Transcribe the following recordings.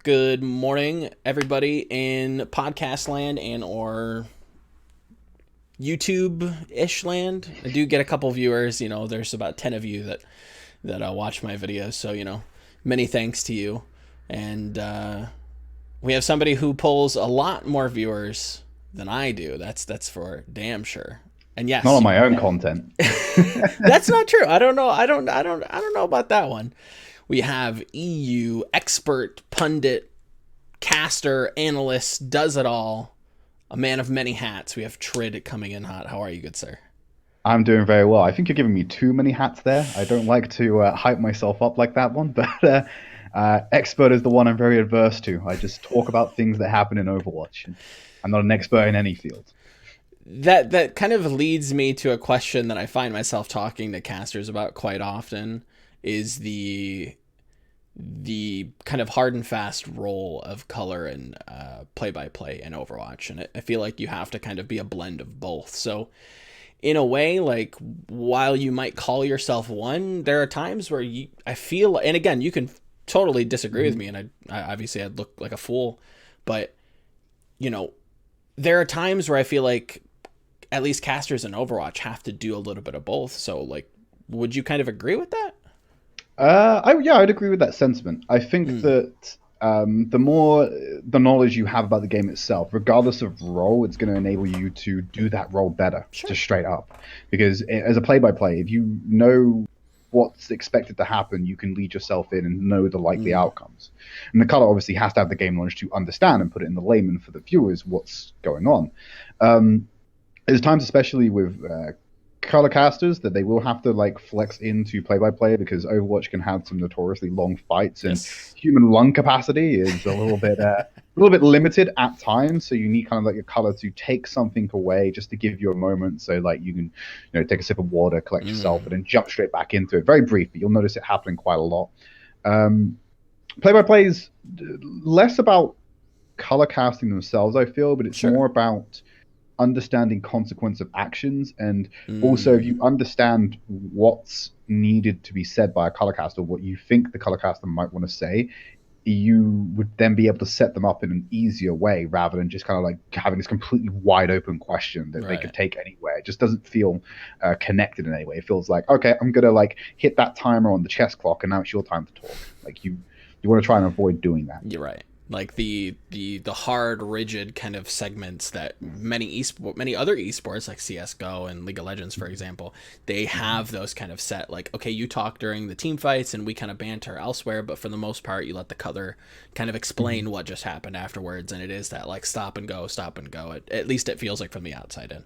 Good morning, everybody in podcast land and or YouTube-ish land. I do get a couple viewers. There's about 10 of you that watch my videos. So, many thanks to you. And we have somebody who pulls a lot more viewers than I do. That's for damn sure. And yes, Not on my own content. that's not true. I don't know. I don't know about that one. We have EU expert, pundit, caster, analyst, does it all, a man of many hats. We have Tridd coming in hot. How are you, good sir? I'm doing very well. I think you're giving me too many hats there. I don't like to hype myself up like that one, but expert is the one I'm very adverse to. I just talk about things that happen in Overwatch. I'm not an expert in any field. That kind of leads me to a question that I find myself talking to casters about quite often, is the kind of hard and fast role of color and play-by-play in Overwatch. And I feel like you have to kind of be a blend of both. So in a way, like, while you might call yourself one, there are times where I feel, and again, you can totally disagree with me, and I obviously I'd look like a fool, but there are times where I feel like at least casters in Overwatch have to do a little bit of both. So, like, would you kind of agree with that? I'd agree with that sentiment. I think that the more the knowledge you have about the game itself, regardless of role, it's going to enable you to do that role better, Sure. just straight up. Because as a play-by-play, if you know what's expected to happen, you can lead yourself in and know the likely outcomes. And the color obviously has to have the game knowledge to understand and put it in the layman for the viewers what's going on. There's times, especially with color casters, that they will have to like flex into play-by-play because Overwatch can have some notoriously long fights, and human lung capacity is a little bit limited at times. So you need kind of like a color to take something away just to give you a moment, so like you can take a sip of water, collect yourself, and then jump straight back into it. Very brief, but you'll notice it happening quite a lot. Play-by-play is less about color casting themselves, I feel, but it's more about understanding consequence of actions, and also if you understand what's needed to be said by a color caster, what you think the color caster might want to say, you would then be able to set them up in an easier way rather than just kind of like having this completely wide open question that they could take anywhere. It just doesn't feel connected in any way. It feels like, okay, I'm gonna like hit that timer on the chess clock and now it's your time to talk. Like you want to try and avoid doing that. You're right. Like the hard, rigid kind of segments that many other esports like CS:GO and League of Legends, for example, they have those kind of set. Like, okay, you talk during the team fights and we kind of banter elsewhere, but for the most part, you let the color kind of explain what just happened afterwards, and it is that like stop and go. At least it feels like from the outside in.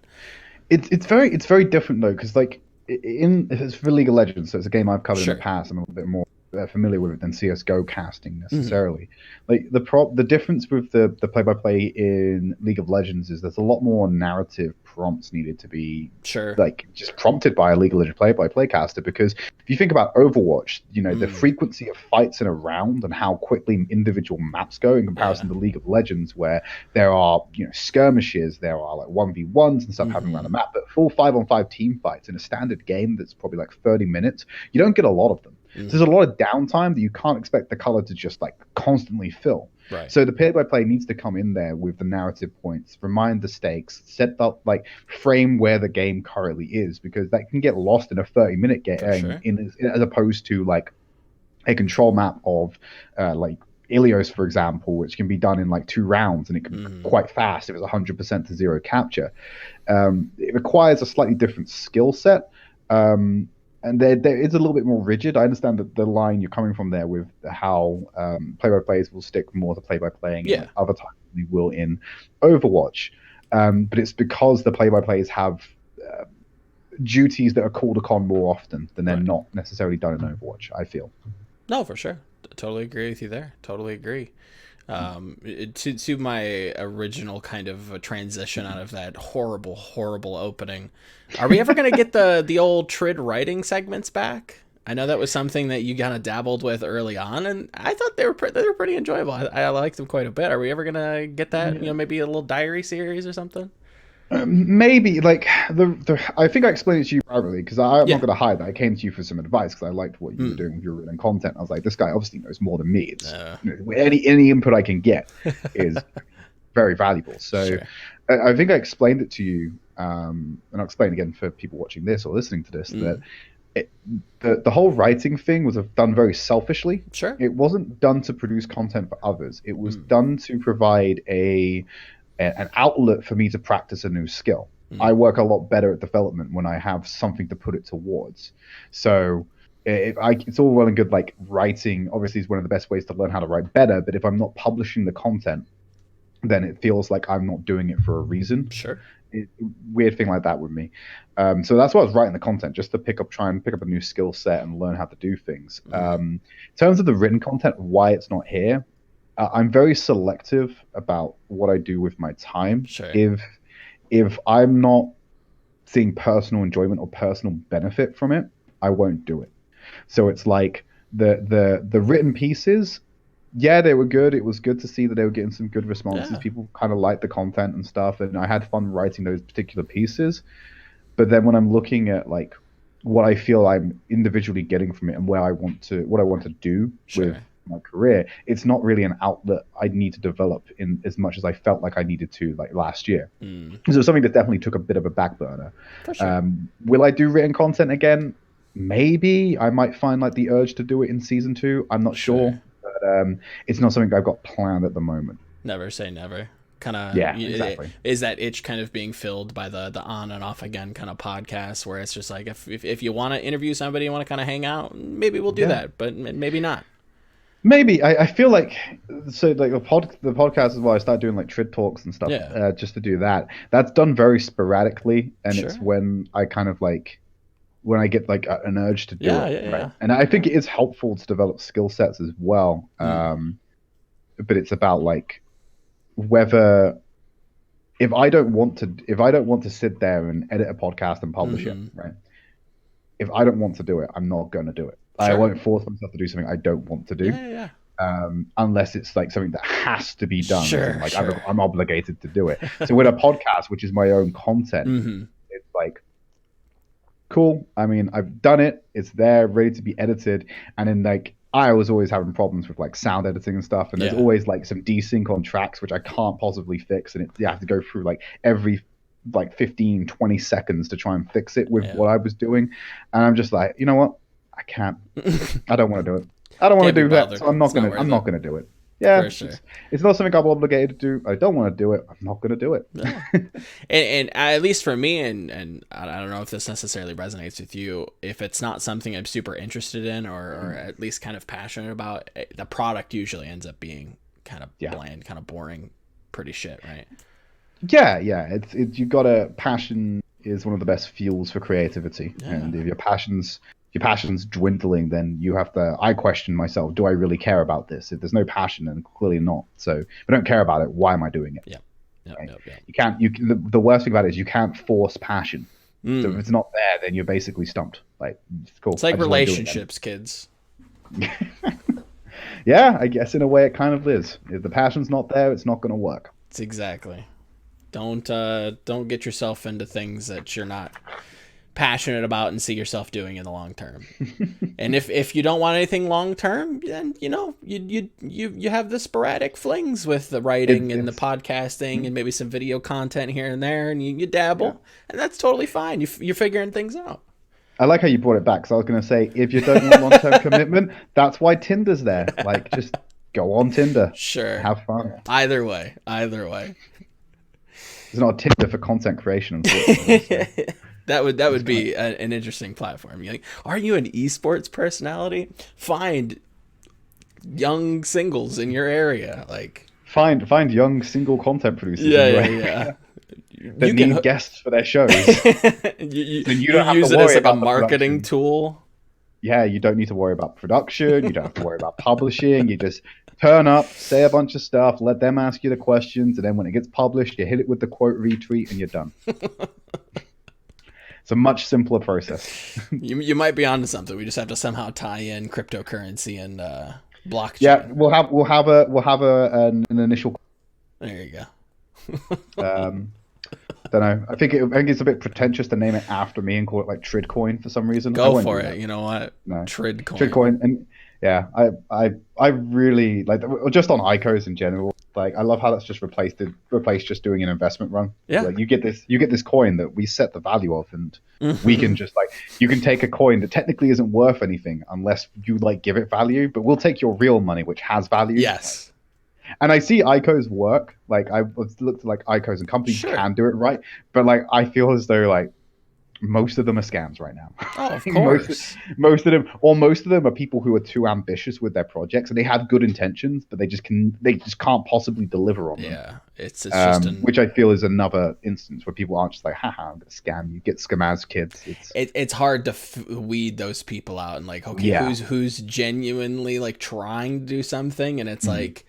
It's very different though, because like it's for League of Legends, so it's a game I've covered in the past. I'm a little bit more familiar with it than CS:GO casting necessarily. Like the difference with the play-by-play in League of Legends is there's a lot more narrative prompts needed to be like just prompted by a League of Legends play-by-play caster, because if you think about Overwatch, the frequency of fights in a round and how quickly individual maps go in comparison to League of Legends, where there are skirmishes, there are like 1v1s and stuff happening around the map, but full 5-on-5 team fights in a standard game that's probably like 30 minutes, you don't get a lot of them. So there's a lot of downtime that you can't expect the color to just like constantly fill. Right. So the play-by-play needs to come in there with the narrative points, remind the stakes, set up like frame where the game currently is, because that can get lost in a 30-minute game as opposed to like a control map of like Ilios, for example, which can be done in like 2 rounds, and it can be quite fast if it's 100% to 0 capture. It requires a slightly different skill set. And there is a little bit more rigid. I understand that the line you're coming from there with how play-by-plays will stick more to play-by-playing in other times than they will in Overwatch. But it's because the play-by-plays have duties that are called upon more often than they're not necessarily done in Overwatch, I feel. No, for sure. Totally agree with you there. Totally agree. To my original kind of a transition out of that horrible opening, are we ever going to get the old Tridd writing segments back? I know that was something that you kind of dabbled with early on, and I thought they were pretty enjoyable. I liked them quite a bit. Are we ever going to get that? Maybe a little diary series or something? Maybe like I think I explained it to you privately because I'm not Yeah. going to hide that I came to you for some advice because I liked what you were Mm. doing with your written content. I was like, this guy obviously knows more than me. It's Uh, any input I can get is very valuable. So sure. I think I explained it to you, and I'll explain again for people watching this or listening to this that Mm. it, the whole writing thing was done very selfishly. Sure. It wasn't done to produce content for others. It was Mm. done to provide an outlet for me to practice a new skill. I Mm. work a lot better at development when I have something to put it towards. So it's all well and good like writing. Obviously, is one of the best ways to learn how to write better. But if I'm not publishing the content, then it feels like I'm not doing it for a reason. Sure. Weird thing like that with me. So that's why I was writing the content, just to try and pick up a new skill set and learn how to do things. Mm. In terms of the written content, why it's not here, I'm very selective about what I do with my time. Sure. If I'm not seeing personal enjoyment or personal benefit from it, I won't do it. So it's like the written pieces, yeah, they were good. It was good to see that they were getting some good responses. Yeah. People kind of liked the content and stuff, and I had fun writing those particular pieces. But then when I'm looking at like what I feel I'm individually getting from it and what I want to do with Sure. my career, it's not really an outlet I need to develop in as much as I felt like I needed to like last year. Mm. So it's something that definitely took a bit of a back burner. For sure. Will I do written content again? Maybe I might find like the urge to do it in season 2. I'm not sure, Sure. but it's not something I've got planned at the moment. Never say never. Kind of Yeah, exactly. is that itch kind of being filled by the on and off again kind of podcasts where it's just like if you want to interview somebody, you want to kind of hang out, maybe we'll do Yeah, that, but maybe not. maybe I feel like so like the podcast as well. I start doing like Tridd talks and stuff Yeah. just to do that. That's done very sporadically, and it's Sure. when I kind of like when I get like an urge to do Yeah. it, Yeah. right? Yeah. And I think it is helpful to develop skill sets as well. Mm. But it's about like whether if I don't want to sit there and edit a podcast and publish it, Mm-hmm. right? If I don't want to do it, I'm not going to do it. I Sure. won't force myself to do something I don't want to do, Yeah. Yeah. unless it's like something that has to be done. As in, Sure. like Sure. I'm obligated to do it. So with a podcast, which is my own content, Mm-hmm. it's like cool. I mean, I've done it. It's there, ready to be edited. And then like I was always having problems with like sound editing and stuff. And there's Yeah. always like some desync on tracks which I can't possibly fix. And you have to go through like every like 15, 20 seconds to try and fix it with Yeah. what I was doing. And I'm just like, you know what? I can't. I don't want to do it. I don't want Can't to be do that. bothered. So I'm not It's not gonna worth I'm it. not gonna do it. Yeah, For sure. it's not something I'm obligated to do. I don't want to do it. I'm not going to do it. Yeah. And at least for me, and I don't know if this necessarily resonates with you, if it's not something I'm super interested in or at least kind of passionate about, the product usually ends up being kind of bland, kind of boring, pretty shit, right? Yeah. It's you got a passion is one of the best fuels for creativity, and if your passion's dwindling, then you have to. I question myself: do I really care about this? If there's no passion, then clearly not. So if I don't care about it, why am I doing it? Yeah. Right? You can't. The worst thing about it is you can't force passion. Mm. So if it's not there, then you're basically stumped. Like it's cool. It's like relationships, kids. Yeah, I guess in a way it kind of is. If the passion's not there, it's not going to work. It's exactly. Don't get yourself into things that you're not passionate about and see yourself doing in the long term. And if you don't want anything long term, then you have the sporadic flings with the writing and the podcasting and maybe some video content here and there, and you dabble, and that's totally fine. You're figuring things out. I like how you brought it back, because I was going to say, if you don't want long-term commitment, that's why Tinder's there. Like, just go on Tinder. Sure. Have fun. Either way. It's not a Tinder for content creation, unfortunately. So. That would be an interesting platform. You're like, are you an esports personality? Find young singles in your area. Like find young single content producers. Yeah. That need guests for their shows. you use it as like a marketing tool. Yeah, you don't need to worry about production. You don't have to worry about publishing. You just turn up, say a bunch of stuff, let them ask you the questions, and then when it gets published, you hit it with the quote retweet, and you're done. It's a much simpler process. You might be onto something. We just have to somehow tie in cryptocurrency and blockchain. Yeah, we'll have an initial. There you go. don't know. I think it's a bit pretentious to name it after me and call it like Tridd coin for some reason. I Go won't for do it. that. You know what? No, Tridd Tridd coin. coin, and yeah, I really like just on ICOs in general. Like I love how that's just replaced just doing an investment run. Yeah. Like you get this coin that we set the value of, and we can just like you can take a coin that technically isn't worth anything unless you like give it value, but we'll take your real money which has value. Yes. And I see ICOs work. Like I've looked at like ICOs and companies Sure. can do it right, but like I feel as though like most of them are scams right now. Oh, of most course. most of them are people who are too ambitious with their projects and they have good intentions, but they just can't possibly deliver on them. Yeah, it's just Which I feel is another instance where people aren't just like, haha, I'm gonna scam you, get scamaz kids. It's hard to weed those people out and like, okay, Yeah. who's genuinely like trying to do something, and it's like,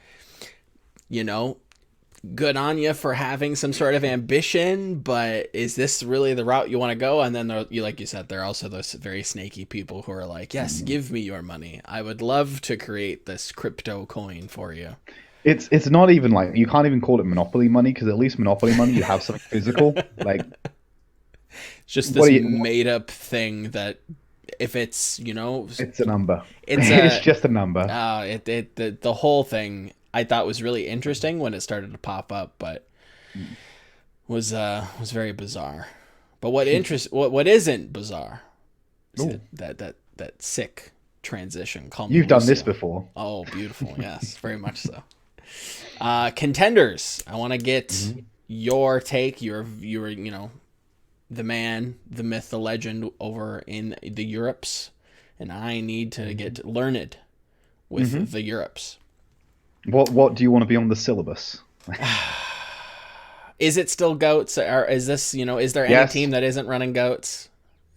you know, good on you for having some sort of ambition, but is this really the route you want to go? And then like you said, there are also those very snaky people who are like, yes, give me your money. I would love to create this crypto coin for you. It's not even like you can't even call it monopoly money because at least monopoly money you have something physical. Like it's just this made up thing that if it's, you know, it's a number. It's just a number. The whole thing I thought was really interesting when it started to pop up, but was very bizarre. But what isn't bizarre is that sick transition. You've done this before. Oh, beautiful. Yes, very much so. Contenders. I want to get your take. You're you know, the man, the myth, the legend over in the Europes, and I need to get learned with the Europes. What do you want to be on the syllabus? Is it still goats, or is this, you know, is there any team that isn't running goats?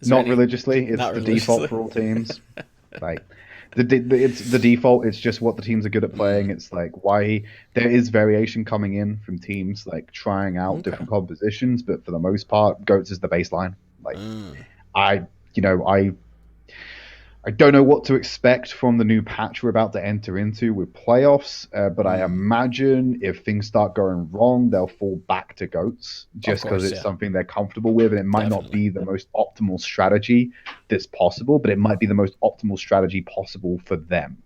Not religiously. It's the default for all teams. Like it's the default. It's just what the teams are good at playing. It's like why there is variation coming in from teams like trying out different compositions, but for the most part, goats is the baseline. Like I don't know what to expect from the new patch we're about to enter into with playoffs, but I imagine if things start going wrong, they'll fall back to goats just because it's something they're comfortable with, and it might not be the most optimal strategy that's possible, but it might be the most optimal strategy possible for them.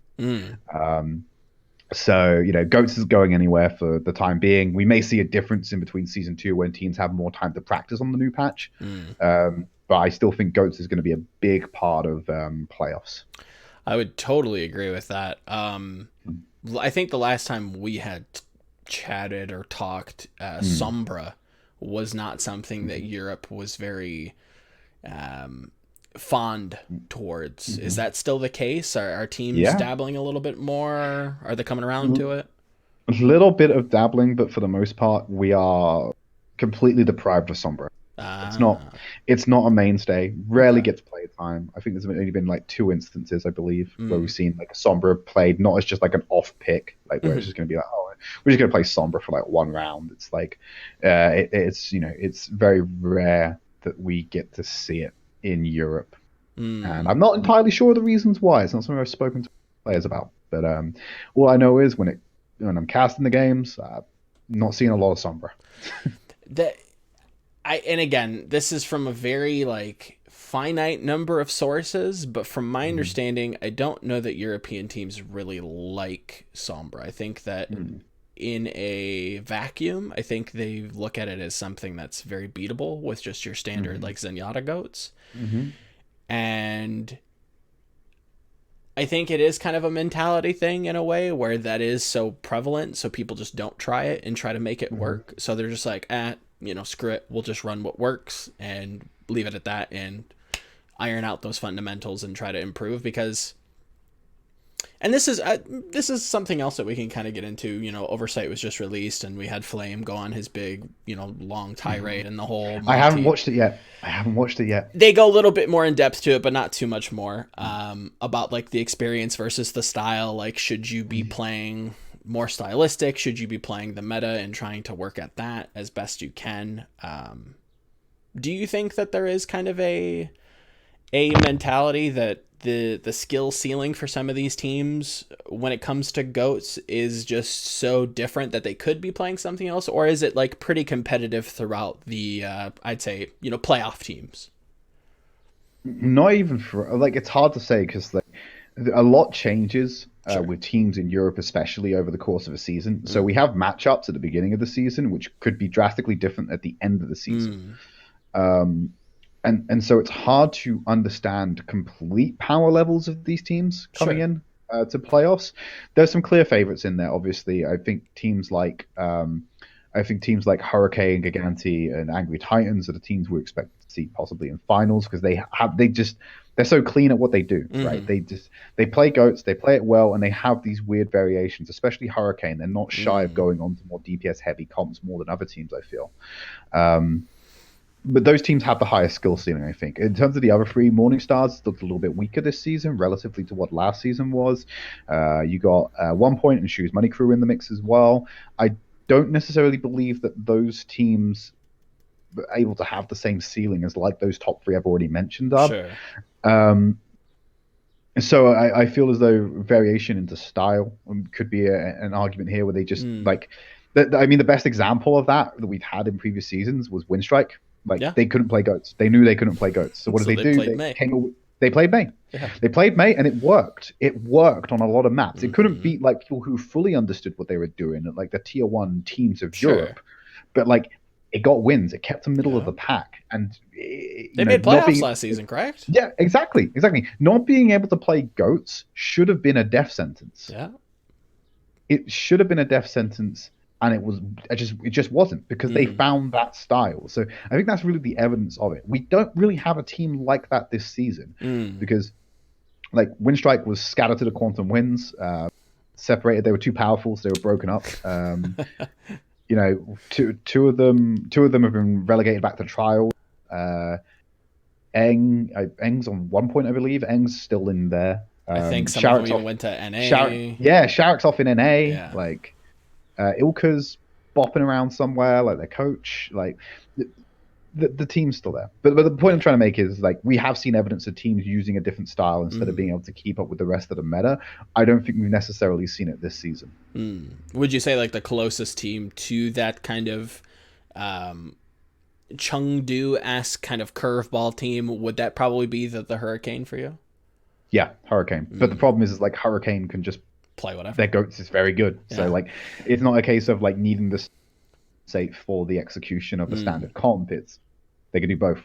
So, you know, goats is going anywhere for the time being. We may see a difference in between season 2 when teams have more time to practice on the new patch. But I still think goats is going to be a big part of playoffs. I would totally agree with that. I think the last time we had chatted or talked, Sombra was not something that Europe was very fond towards. Is that still the case? Are teams dabbling a little bit more? Are they coming around to it? A little bit of dabbling, but for the most part, we are completely deprived of Sombra. It's not a mainstay. Rarely gets play time. I think there's only been like 2 instances, I believe, where we've seen like a Sombra played, not as just like an off pick, like where it's just going to be like, oh, we're just going to play Sombra for like 1 round. It's like, it's, you know, it's very rare that we get to see it in Europe, and I'm not entirely sure the reasons why. It's not something I've spoken to players about, but all I know is when I'm casting the games, not seeing a lot of Sombra. And again, this is from a very like finite number of sources, but from my understanding, I don't know that European teams really like Sombra. I think that in a vacuum, I think they look at it as something that's very beatable with just your standard like Zenyatta goats. And I think it is kind of a mentality thing in a way where that is so prevalent, so people just don't try it and try to make it work. So they're just like, you know, screw it, we'll just run what works and leave it at that and iron out those fundamentals and try to improve. Because, and this is something else that we can kind of get into. You know, Oversight was just released and we had Flame go on his big, you know, long tirade and the whole I haven't watched it yet. They go a little bit more in depth to it, but not too much more, about like the experience versus the style. Like, should you be playing more stylistic? Should you be playing the meta and trying to work at that as best you can? Do you think that there is kind of a a mentality that the skill ceiling for some of these teams when it comes to goats is just so different that they could be playing something else, or is it like pretty competitive throughout the I'd say playoff teams? Not even for like it's hard to say because like a lot changes Sure. with teams in Europe, especially over the course of a season. So we Mm. have matchups at the beginning of the season, which could be drastically different at the end of the season. Mm. Um, and so it's hard to understand complete power levels of these teams coming Sure. in to playoffs. There's some clear favorites in there, obviously. I think teams like Hurricane, Giganti, and Angry Titans are the teams we expect to see possibly in finals because they're so clean at what they do, right? Mm-hmm. They play goats, they play it well, and they have these weird variations. Especially Hurricane, they're not shy of Mm. going on to more DPS heavy comps more than other teams. I feel. Um, but those teams have the highest skill ceiling, I think. In terms of the other three, Morning Stars looked a little bit weaker this season relatively to what last season was. You got One.Point and Shoes Money Crew in the mix as well. I don't necessarily believe that those teams are able to have the same ceiling as like those top three I've already mentioned are. Sure. Um, so I feel as though variation into style could be an argument here where they just Mm. like. I mean, the best example of that we've had in previous seasons was Winstrike. Like Yeah. they couldn't play goats. They knew they couldn't play goats. So what did So they they do? played They May. they played May. Yeah. They played May, and it worked. It worked on a lot of maps. It couldn't Mm-hmm. beat like people who fully understood what they were doing at like the tier one teams of Sure. Europe, but like it got wins. It kept them middle of Yeah. the pack, and They made not playoffs being last season, correct? yeah, exactly. Not being able to play goats should have been a death sentence. Yeah. It should have been a death sentence, and it just wasn't because they Mm. found that style. So I think that's really the evidence of it. We don't really have a team like that this season Mm. because like Windstrike was scattered to the quantum winds, separated. They were too powerful, so they were broken up. Two of them have been relegated back to trial. Uh, Eng's on 1 point, I believe. Eng's still in there. I think some of them Sharek's even off. went to NA. Sharek's off in NA. Yeah. Like Ilka's bopping around somewhere, like their coach. Like the team's still there. But the point I'm trying to make is like we have seen evidence of teams using a different style instead of being able to keep up with the rest of the meta. I don't think we've necessarily seen it this season. Mm. Would you say like the closest team to that kind of Chengdu-esque kind of curveball team, would that probably be the Hurricane for you? Yeah, Hurricane. But the problem is like Hurricane can just Play whatever. their goats is very good. Yeah. So like it's not a case of like needing this say for the execution of the standard comp. It's they can do both,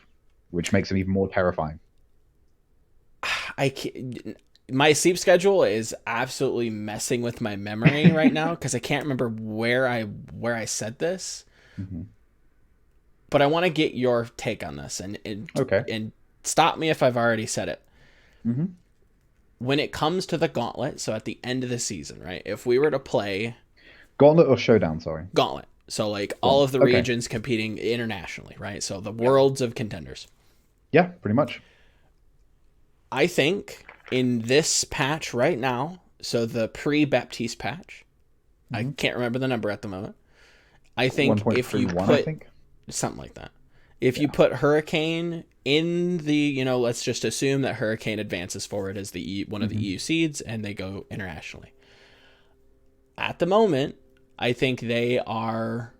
which makes them even more terrifying. My sleep schedule is absolutely messing with my memory right now because I can't remember where I said this. Mm-hmm. But I want to get your take on this and Okay. and stop me if I've already said it. Mm-hmm. When it comes to the gauntlet, so at the end of the season, right? If we were to play Gauntlet or Showdown, sorry. gauntlet, so like all of the Okay. regions competing internationally, right? So the worlds of contenders. Yeah, pretty much. I think in this patch right now, so the pre-Baptiste patch, I can't remember the number at the moment. I think if you 1.31, put I think. something like that, if you put Hurricane in the, let's just assume that Hurricane advances forward as one of the EU seeds and they go internationally. At the moment, I think they are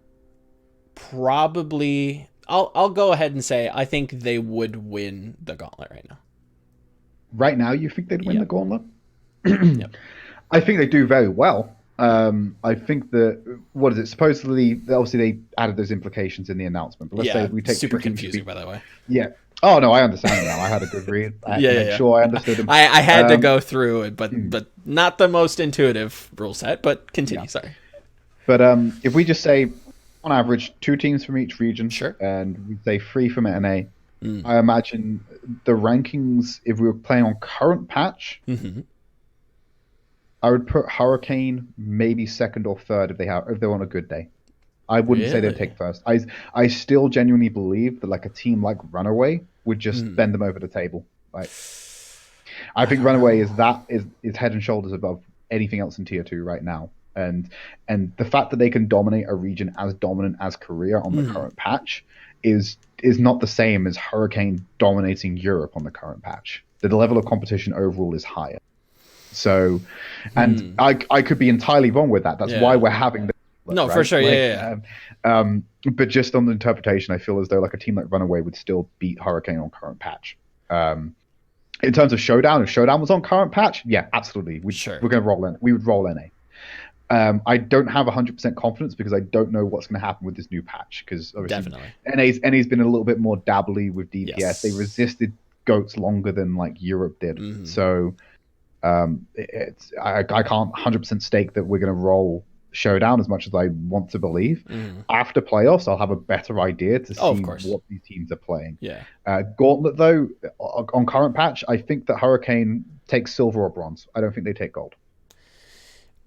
probably. I'll go ahead and say I think they would win the gauntlet right now. Right now, you think they'd win Yeah. the Gauntlet? Yep. I think they do very well. I think that what is it? Supposedly, obviously, they added those implications in the announcement. But let's say we take super two teams confusing, by the way. Yeah. Oh no, I understand now. I had a good read. I had to make sure I understood them. I had to go through it, but not the most intuitive rule set. But continue. Yeah. Sorry. But if we just say, on average, 2 teams from each region, Sure. and we say 3 from NA, I imagine the rankings, if we were playing on current patch, I would put Hurricane maybe second or third if they're on a good day. I wouldn't say they'd take first. I still genuinely believe that like a team like Runaway would just bend them over the table. Like I think Runaway is head and shoulders above anything else in tier 2 right now. And the fact that they can dominate a region as dominant as Korea on the current patch is is not the same as Hurricane dominating Europe on the current patch. The level of competition overall is higher. So, and I could be entirely wrong with that. That's why we're having the no, right? For sure, but just on the interpretation, I feel as though like a team like Runaway would still beat Hurricane on current patch. In terms of Showdown, if Showdown was on current patch, yeah, absolutely. We're going to roll in. We would roll NA. I don't have 100% confidence because I don't know what's going to happen with this new patch. Because obviously, NA's been a little bit more dabbly with DPS. Yes. They resisted goats longer than like Europe did. Mm-hmm. So I can't 100% stake that we're going to roll Showdown as much as I want to believe. Mm-hmm. After playoffs, I'll have a better idea to see what these teams are playing. Yeah. Gauntlet though, on current patch, I think that Hurricane takes silver or bronze. I don't think they take gold.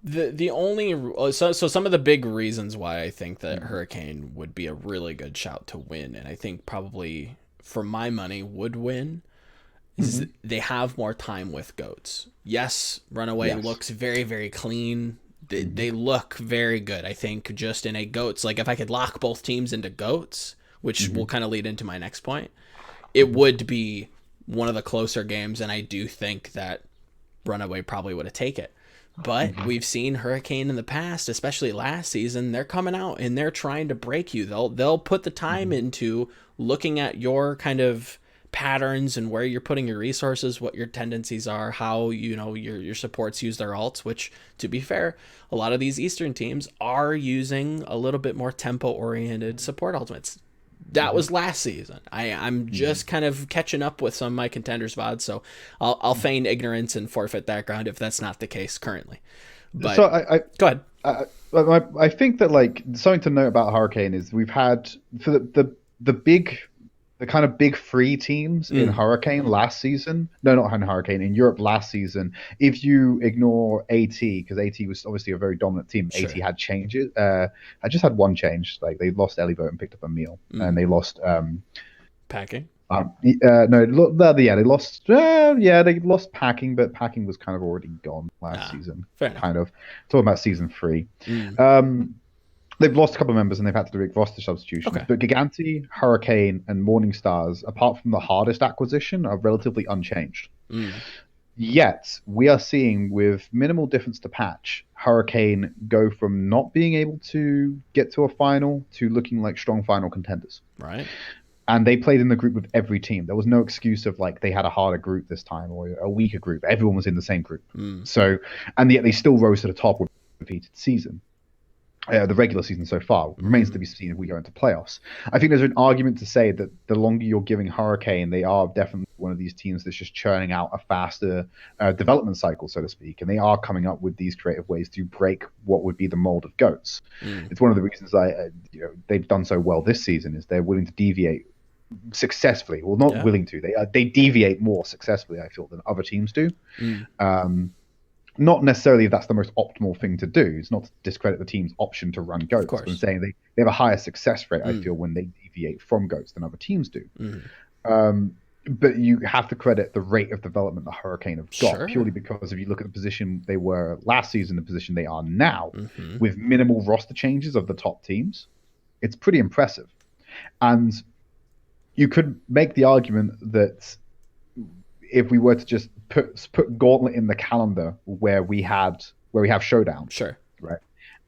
The only so some of the big reasons why I think that Hurricane would be a really good shout to win, and I think probably for my money would win, is they have more time with goats. Yes, Runaway looks very, very clean. They look very good. I think just in a goats, like if I could lock both teams into goats, which will kind of lead into my next point, it would be one of the closer games, and I do think that Runaway probably would have taken it. But we've seen Hurricane in the past, especially last season. They're coming out and they're trying to break you. They'll put the time into looking at your kind of patterns and where you're putting your resources, what your tendencies are, how your supports use their alts. Which, to be fair, a lot of these Eastern teams are using a little bit more tempo oriented support ultimates. That was last season. I'm just kind of catching up with some of my contenders VODs, so I'll feign ignorance and forfeit that ground if that's not the case currently. But so I go ahead. I think that like something to note about Hurricane is we've had for the kind of big free teams in Hurricane last season. No, not in Hurricane, in Europe last season. If you ignore AT, because AT was obviously a very dominant team, AT had changes. I just had one change. Like they lost Elliot and picked up Emil, and they lost Packing. They lost. They lost Packing, but Packing was kind of already gone last season. Kind of talking about season 3. They've lost a couple of members and they've had to do big roster substitutions. Okay. But Gigante, Hurricane, and Morning Stars, apart from the hardest acquisition, are relatively unchanged. Yet, we are seeing, with minimal difference to patch, Hurricane go from not being able to get to a final to looking like strong final contenders. Right. And they played in the group with every team. There was no excuse of like they had a harder group this time or a weaker group. Everyone was in the same group. So, and yet they still rose to the top with a repeated season. The regular season so far remains to be seen if we go into playoffs. I think there's an argument to say that the longer you're giving Hurricane, they are definitely one of these teams that's just churning out a faster development cycle, so to speak, and they are coming up with these creative ways to break what would be the mold of goats. It's one of the reasons they've done so well this season is they're willing to deviate successfully. Well, not willing to. They deviate more successfully, I feel, than other teams do. Not necessarily if that's the most optimal thing to do. It's not to discredit the team's option to run goats. I'm saying they have a higher success rate, I feel, when they deviate from goats than other teams do. But you have to credit the rate of development the Hurricane have got, purely because if you look at the position they were last season, the position they are now, with minimal roster changes of the top teams, it's pretty impressive. And you could make the argument that if we were to just put Gauntlet in the calendar where we have Showdown, right,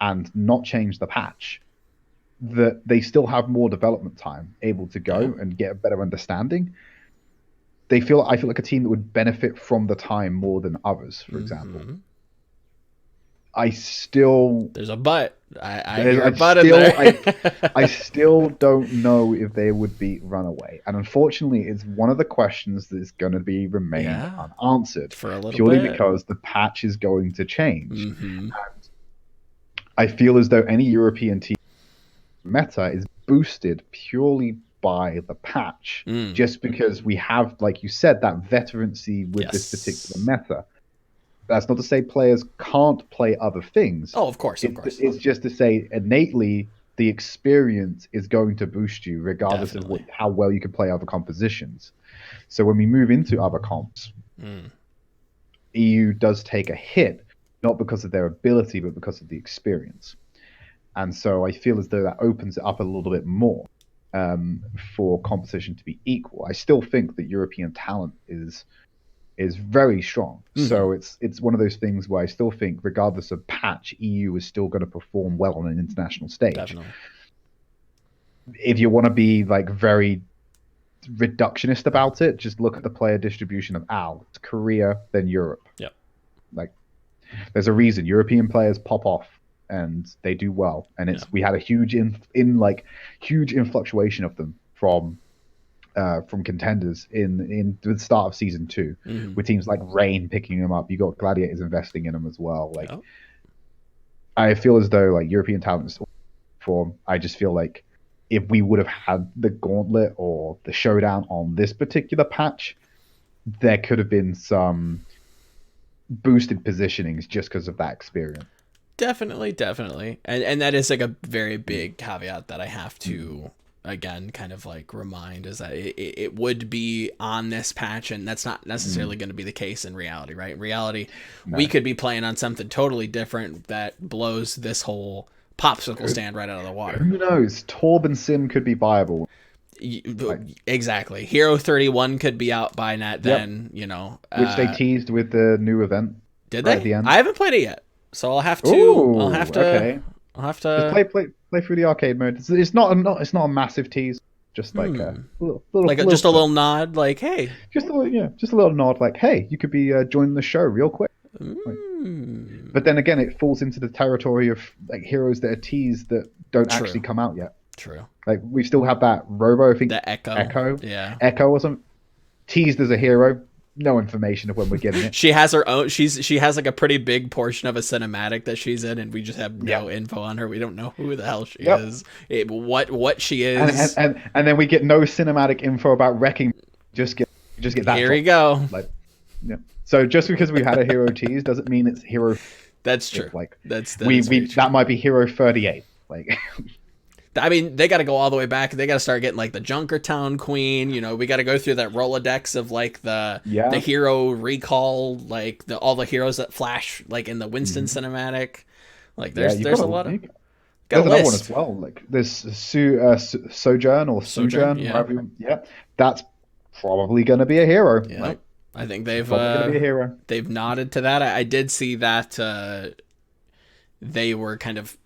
and not change the patch, that they still have more development time, able to go and get a better understanding. I feel like a team that would benefit from the time more than others, for example. There's a but. I hear a but in there. I still don't know if they would beat Runaway, and unfortunately, it's one of the questions that is going to be remain unanswered for a little purely bit. Because the patch is going to change. And I feel as though any European team meta is boosted purely by the patch, just because we have, like you said, that veterancy with this particular meta. That's not to say players can't play other things. Oh, of course. It's just to say innately the experience is going to boost you regardless of how well you can play other compositions. So when we move into other comps, EU does take a hit, not because of their ability, but because of the experience. And so I feel as though that opens it up a little bit more. for competition to be equal. I still think that European talent is very strong. Mm-hmm. So it's one of those things where I still think, regardless of patch, EU is still going to perform well on an international stage. Definitely. If you want to be like very reductionist about it, just look at the player distribution of AL. It's Korea, then Europe. Yep. Like, there's a reason European players pop off and they do well, and we had a huge huge influctuation of them from contenders in the start of season 2, with teams like Rain picking them up. You got Gladiators investing in them as well. Like, I feel as though like European talent is still form. I just feel like if we would have had the gauntlet or the showdown on this particular patch, there could have been some boosted positionings just because of that experience. Definitely. And that is like a very big caveat that I have to again kind of like remind, is that it would be on this patch, and that's not necessarily going to be the case in reality, right? In reality, we could be playing on something totally different that blows this whole popsicle stand right out of the water. Who knows? Torb and Sim could be viable. Exactly. Hero 31 could be out by then, you know. Which they teased with the new event. Did they? At the end. I haven't played it yet, so I'll have to. Okay. I'll have to play through the arcade mode. It's not a massive tease. Just like a little nod, like, hey. Just a little nod, like, hey, you could be joining the show real quick. But then again, it falls into the territory of like heroes that are teased that don't actually come out yet. True. Like, we still have that Robo, I think. The Echo. Yeah. Echo or something. Teased as a hero. No information of when we're getting it. She has her own. She has like a pretty big portion of a cinematic that she's in, and we just have no info on her. We don't know who the hell she is, what she is, and then we get no cinematic info about Wrecking. Just get that. Here we go. Like, yeah. So just because we had a hero tease doesn't mean it's hero. That's true. Like that's that might be hero 38. Like. I mean, they got to go all the way back. They got to start getting like the Junkertown Queen. You know, we got to go through that Rolodex of like the hero recall, like all the heroes that flash like in the Winston cinematic. Like there's a lot of. There's another one as well. Like there's Sojourn or Sojourn. That's probably going to be a hero. Yeah, like, I think they've going to be a hero. They've nodded to that. I did see that they were kind of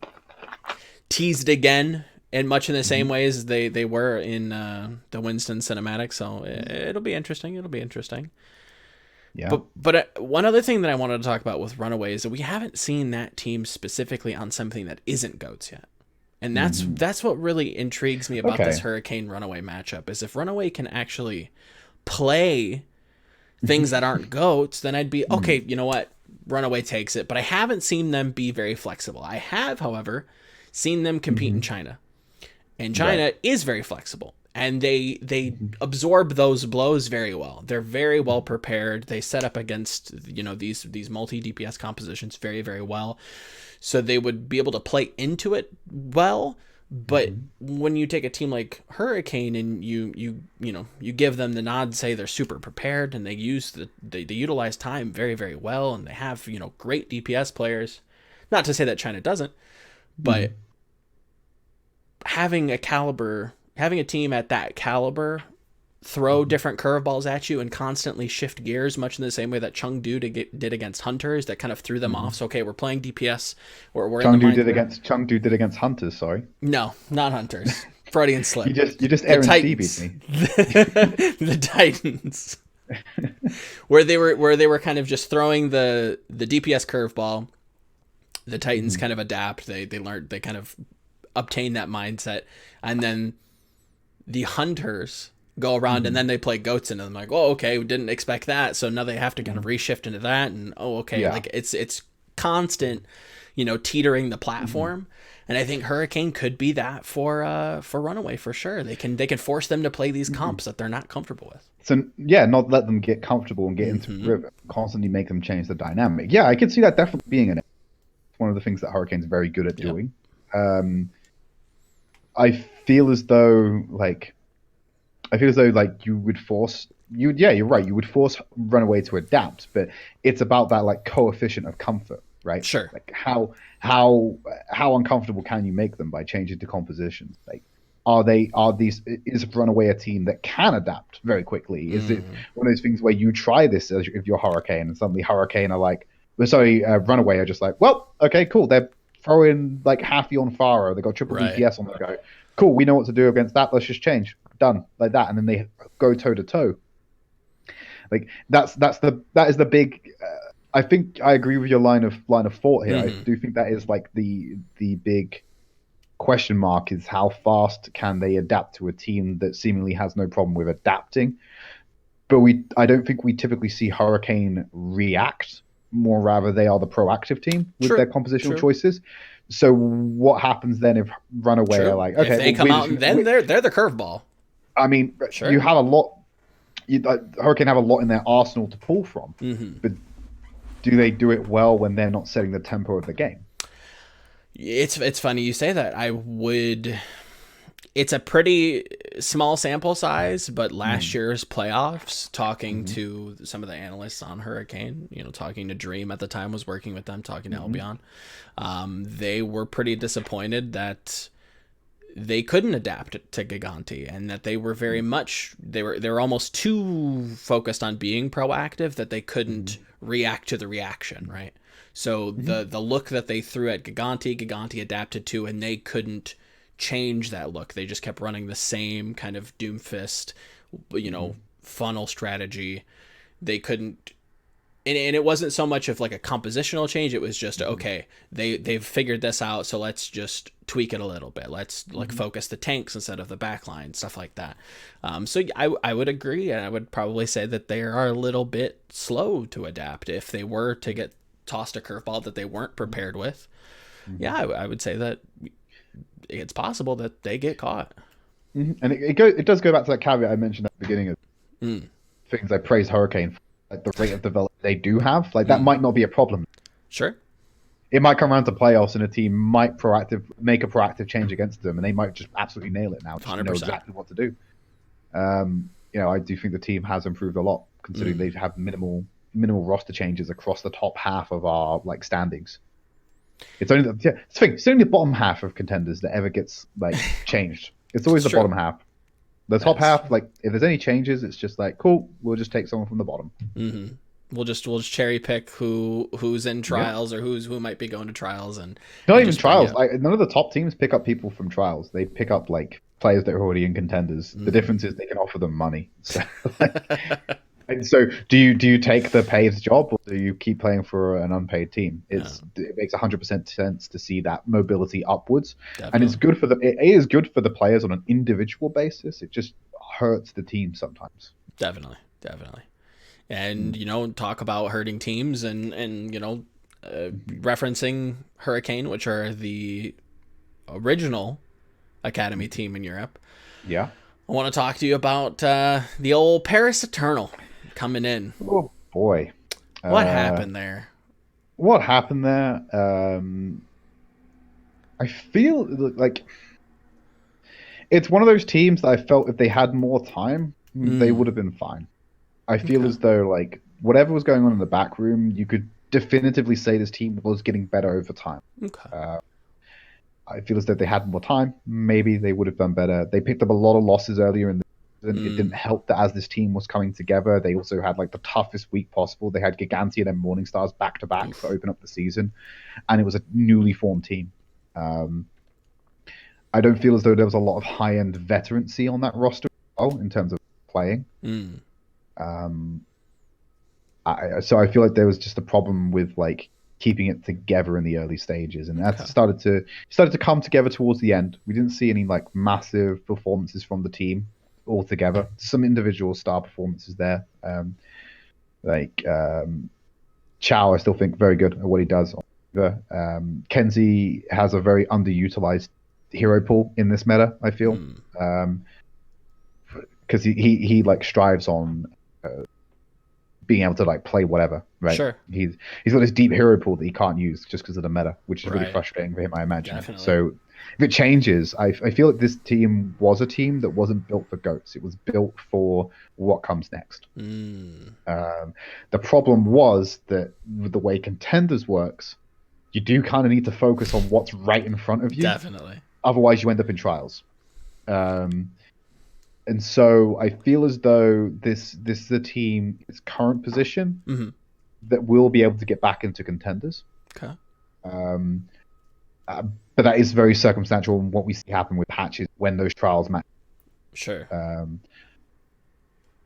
teased again. In much in the same way as they were in the Winston cinematic, so it'll be interesting. Yeah. But one other thing that I wanted to talk about with Runaway is that we haven't seen that team specifically on something that isn't GOATs yet, and that's what really intrigues me about this Hurricane Runaway matchup. Is if Runaway can actually play things that aren't GOATs, then I'd be okay. You know what? Runaway takes it, but I haven't seen them be very flexible. I have, however, seen them compete in China. And China is very flexible, and they absorb those blows very well. They're very well prepared. They set up against these multi DPS compositions very, very well, so they would be able to play into it well. But when you take a team like Hurricane and you give them the nod, say they're super prepared, and they utilize time very, very well, and they have great DPS players. Not to say that China doesn't, but having a team at that caliber throw different curveballs at you and constantly shift gears, much in the same way that Chengdu did against Hunters, that kind of threw them off. So, okay, we're playing DPS. Chengdu did against Hunters. Sorry, no, not Hunters. Freudian slip. you just Aaron Stevie's me. The Titans, where they were kind of just throwing the DPS curveball. The Titans kind of adapt. They learned. They kind of obtain that mindset, and then the Hunters go around and then they play GOATs into them, like, oh, okay, we didn't expect that, so now they have to kind of reshift into that, and like it's constant teetering the platform. And I think Hurricane could be that for Runaway for sure. They can force them to play these comps that they're not comfortable with. So not let them get comfortable and get into the river, constantly make them change the dynamic. I could see that definitely being one of the things that Hurricane's very good at doing. I feel as though you would force you're right. You would force Runaway to adapt, but it's about that like coefficient of comfort, right? Sure. Like how uncomfortable can you make them by changing to compositions? Like is Runaway a team that can adapt very quickly? Is it Mm, one of those things where you try this if you're Hurricane and suddenly Hurricane are like, sorry, Runaway are just like, well, okay, cool. They're throwing like Happy on Faro. They got triple right. DPS on the go. Cool, we know what to do against that. Let's just change. Done like that, and then they go toe to toe. Like that is the big. I think I agree with your line of thought here. I Mm-hmm. do think that is like the big question mark is how fast can they adapt to a team that seemingly has no problem with adapting. But I don't think we typically see Hurricane react. More rather, they are the proactive team with True. their compositional True. choices. So what happens then if Runaway are True. like, If okay, they well, come out and then they're the curveball. I mean, you Sure. have a lot. Hurricane have a lot in their arsenal to pull from, Mm-hmm. but do they do it well when they're not setting the tempo of the game? It's funny you say that. I would. It's a pretty small sample size, but last year's playoffs, talking Mm-hmm. to some of the analysts on Hurricane, talking to Dream at the time, was working with them, talking to Mm-hmm. Albion. They were pretty disappointed that they couldn't adapt to Gigante, and that they were very much they were almost too focused on being proactive that they couldn't react to the reaction, right? So Mm-hmm. the look that they threw at Gigante adapted to, and they couldn't change that look. They just kept running the same kind of Doomfist, Mm-hmm. funnel strategy. They couldn't, and it wasn't so much of like a compositional change. It was just Mm-hmm. okay. They've figured this out, so let's just tweak it a little bit. Let's like Mm-hmm. focus the tanks instead of the backline, stuff like that. So I would agree, and I would probably say that they are a little bit slow to adapt if they were to get tossed a curveball that they weren't prepared with. Mm-hmm. Yeah, I would say that it's possible that they get caught. Mm-hmm. And it does go back to that caveat I mentioned at the beginning of Mm, things I praise Hurricane for, like the rate of development they do have. Like that mm. might not be a problem. Sure. It might come around to playoffs and a team might make a proactive change against them, and they might just absolutely nail it now. Just know 100%. exactly what to do. I do think the team has improved a lot considering Mm. they have minimal roster changes across the top half of our like standings. It's only it's only the bottom half of contenders that ever gets like changed. It's always It's the true. bottom half. The top That's half, like if there's any changes, it's just like cool. We'll just take someone from the bottom. mm-hmm. We'll just cherry pick who's in Yeah, trials or who might be going to trials not and even just bring trials. it. Like none of the top teams pick up people from trials. They pick up like players that are already in contenders. The Mm-hmm. difference is they can offer them money. So, and so do you take the paid job or do you keep playing for an unpaid team? Yeah, It makes 100% sense to see that mobility upwards, and it's definitely, good for it is good for the players on an individual basis. It just hurts the team sometimes. definitely. And Mm. talk about hurting teams and referencing Hurricane, which are the original academy team in Europe. Yeah. I want to talk to you about the old Paris Eternal coming in. Oh boy. What Uh, happened there? what happened there? I feel like it's one of those teams that I felt if they had more time, they would Mm, have been fine. I feel okay. as though like whatever was going on in the back room, you could definitively say this team was getting better over time. Okay. Uh, I feel as though if they had more time, maybe they would have done better. They picked up a lot of losses earlier in the season. It didn't Mm, help that as this team was coming together, they also had like the toughest week possible. They had Gigantia and Morning Stars back to back to oof. open up the season, and it was a newly formed team. Um, I don't feel as though there was a lot of high end veterancy on that roster in terms of playing. Mm, Um, so I feel like there was just a problem with like keeping it together in the early stages, and that okay. started to come together towards the end. We didn't see any like massive performances from the team altogether. Some individual star performances there, like Chow. I still think very good at what he does. Kenzie has a very underutilized hero pool in this meta. I feel Mm, because he like strives on being able to like play whatever, right? sure. He's got this deep hero pool that he can't use just because of the meta, which is really Right. frustrating for him, I imagine. Definitely. So if it changes, I feel like this team was a team that wasn't built for goats. It was built for what comes next. Mm, The problem was that with the way contenders works, you do kind of need to focus on what's right in front of you. definitely. Otherwise, you end up in trials. Um, and so I feel as though this is a team, its current position, that will be able to get back into contenders. Okay. Um, but that is very circumstantial in what we see happen with patches when those trials match. Sure.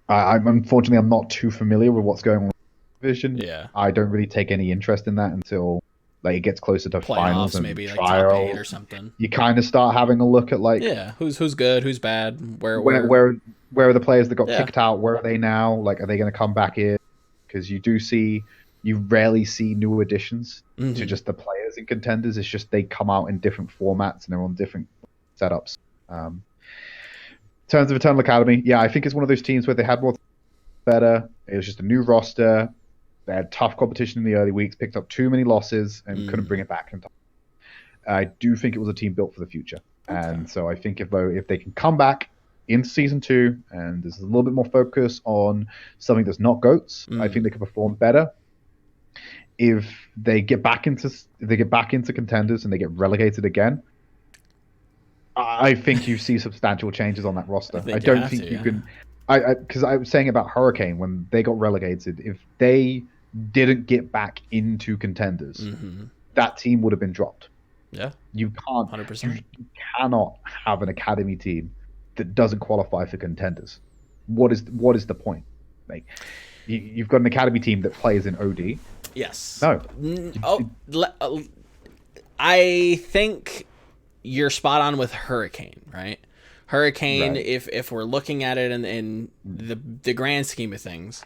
Unfortunately, I'm not too familiar with what's going on in the division. Yeah. I don't really take any interest in that until like it gets closer to Playoffs, finals and maybe trials. like top 8 or something. You kind of start having a look at like who's good, who's bad, where are the players that got kicked out? Where are they now? Like, are they going to come back in? Because you rarely see new additions to just the players in contenders. It's just they come out in different formats and they're on different setups. In terms of Eternal Academy, I think it's one of those teams where they had more better. It was just a new roster. They had tough competition in the early weeks, picked up too many losses, and couldn't bring it back in time. I do think it was a team built for the future. Okay. And so I think if they can come back in season 2 and there's a little bit more focus on something that's not GOATs, I think they could perform better. If they get back into contenders and they get relegated again, I think you see substantial changes on that roster. I don't think you can. Because I was saying about Hurricane when they got relegated, if they didn't get back into contenders, that team would have been dropped. Yeah, you can't. 100%. You cannot have an academy team that doesn't qualify for contenders. What is the point? Like, you've got an academy team that plays in OD. Yes. No. I think you're spot on with Hurricane, right? Hurricane, right. If we're looking at it in the grand scheme of things,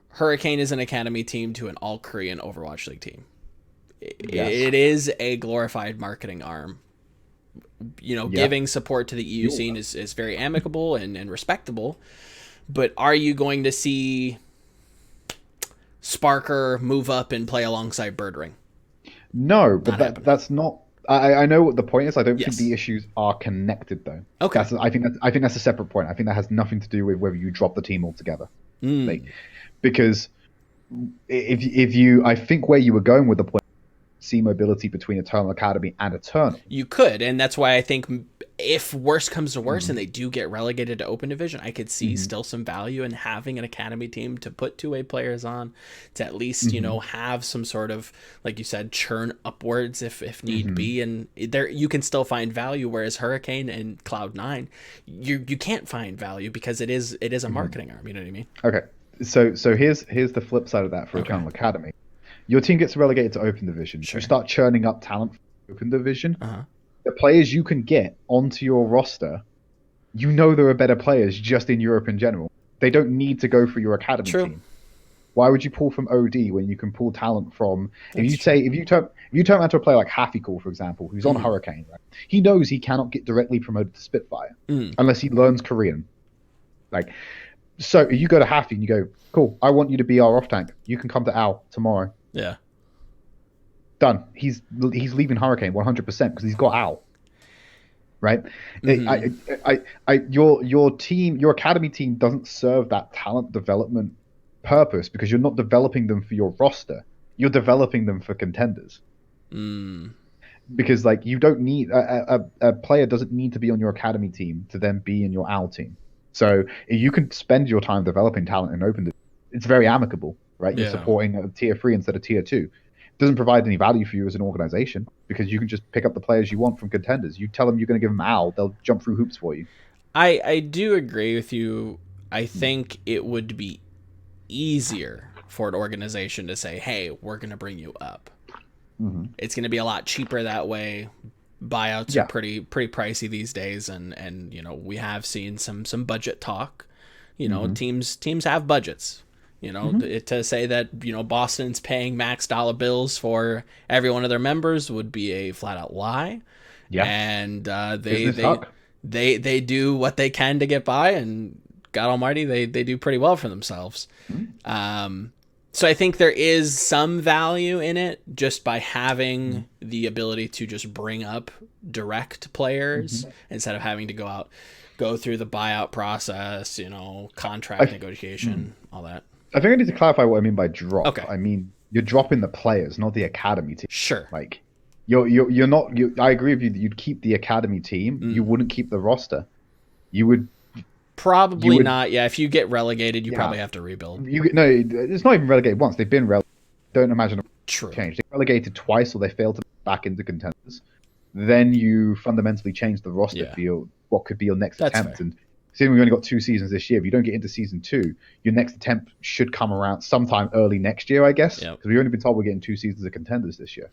Hurricane is an academy team to an all-Korean Overwatch League team. It is a glorified marketing arm. Giving support to the EU scene is very amicable and respectable. But are you going to see Sparker move up and play alongside Birdring? No, but that's not. I know what the point is. I don't think the issues are connected though. Okay. I think that's a separate point. I think that has nothing to do with whether you drop the team altogether. Because I think where you were going with the point, see mobility between Eternal Academy and Eternal. You could, and that's why I think if worse comes to worse and they do get relegated to Open Division, I could see still some value in having an academy team to put 2A players on, to at least have some sort of, like you said, churn upwards if need be, and there you can still find value. Whereas Hurricane and Cloud9, you can't find value because it is a marketing arm. You know what I mean? Okay, so here's the flip side of that for Eternal Academy. Your team gets relegated to Open Division. Sure. You start churning up talent from Open Division. The players you can get onto your roster, there are better players just in Europe in general. They don't need to go for your academy team. Why would you pull from OD when you can pull talent from? If you turn around to a player like Hafikul, for example, who's on Hurricane, right? He knows he cannot get directly promoted to Spitfire unless he learns Korean. So you go to Hafi and you go, cool, I want you to be our off tank. You can come to Al tomorrow. Yeah. Done. He's leaving Hurricane 100% because he's got Al. Right? Your team, your academy team doesn't serve that talent development purpose because you're not developing them for your roster. You're developing them for contenders. Because you don't need a player doesn't need to be on your academy team to then be in your Al team. So if you can spend your time developing talent and open it, it's very amicable. Right, you're supporting a tier 3 instead of tier 2. It doesn't provide any value for you as an organization because you can just pick up the players you want from contenders. You tell them you're going to give them Al, they'll jump through hoops for you. I do agree with you. I think it would be easier for an organization to say, "Hey, we're going to bring you up." It's going to be a lot cheaper that way. Buyouts are pretty pricey these days, and we have seen some budget talk. Teams have budgets. To say that, Boston's paying max dollar bills for every one of their members would be a flat out lie. Yeah. And they do what they can to get by, and God almighty, they do pretty well for themselves. So I think there is some value in it just by having the ability to just bring up direct players instead of having to go through the buyout process, contract negotiation, all that. I think I need to clarify what I mean by drop. Okay. I mean, you're dropping the players, not the academy team. Sure. you're not. I agree with you that you'd keep the academy team. You wouldn't keep the roster. You would. Probably not. Yeah, if you get relegated, you probably have to rebuild. No, it's not even relegated once. They've been relegated. Don't imagine a True. change. They relegated twice, or they failed to back into contenders. Then you fundamentally change the roster for what could be your next attempt. Fair. And seeing we've only got 2 seasons this year, if you don't get into season 2, your next attempt should come around sometime early next year, I guess. Because we've only been told we're getting 2 seasons of contenders this year.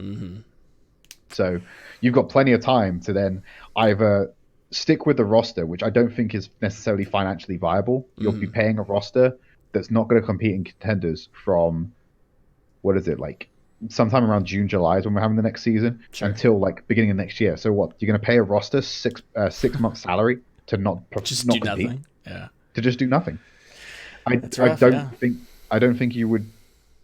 So you've got plenty of time to then either stick with the roster, which I don't think is necessarily financially viable. You'll be paying a roster that's not going to compete in contenders from, what is it, like sometime around June, July is when we're having the next season, until like beginning of next year. So what, you're going to pay a roster 6 months salary to not just not do compete? Nothing. Yeah, to just do nothing. I don't think you would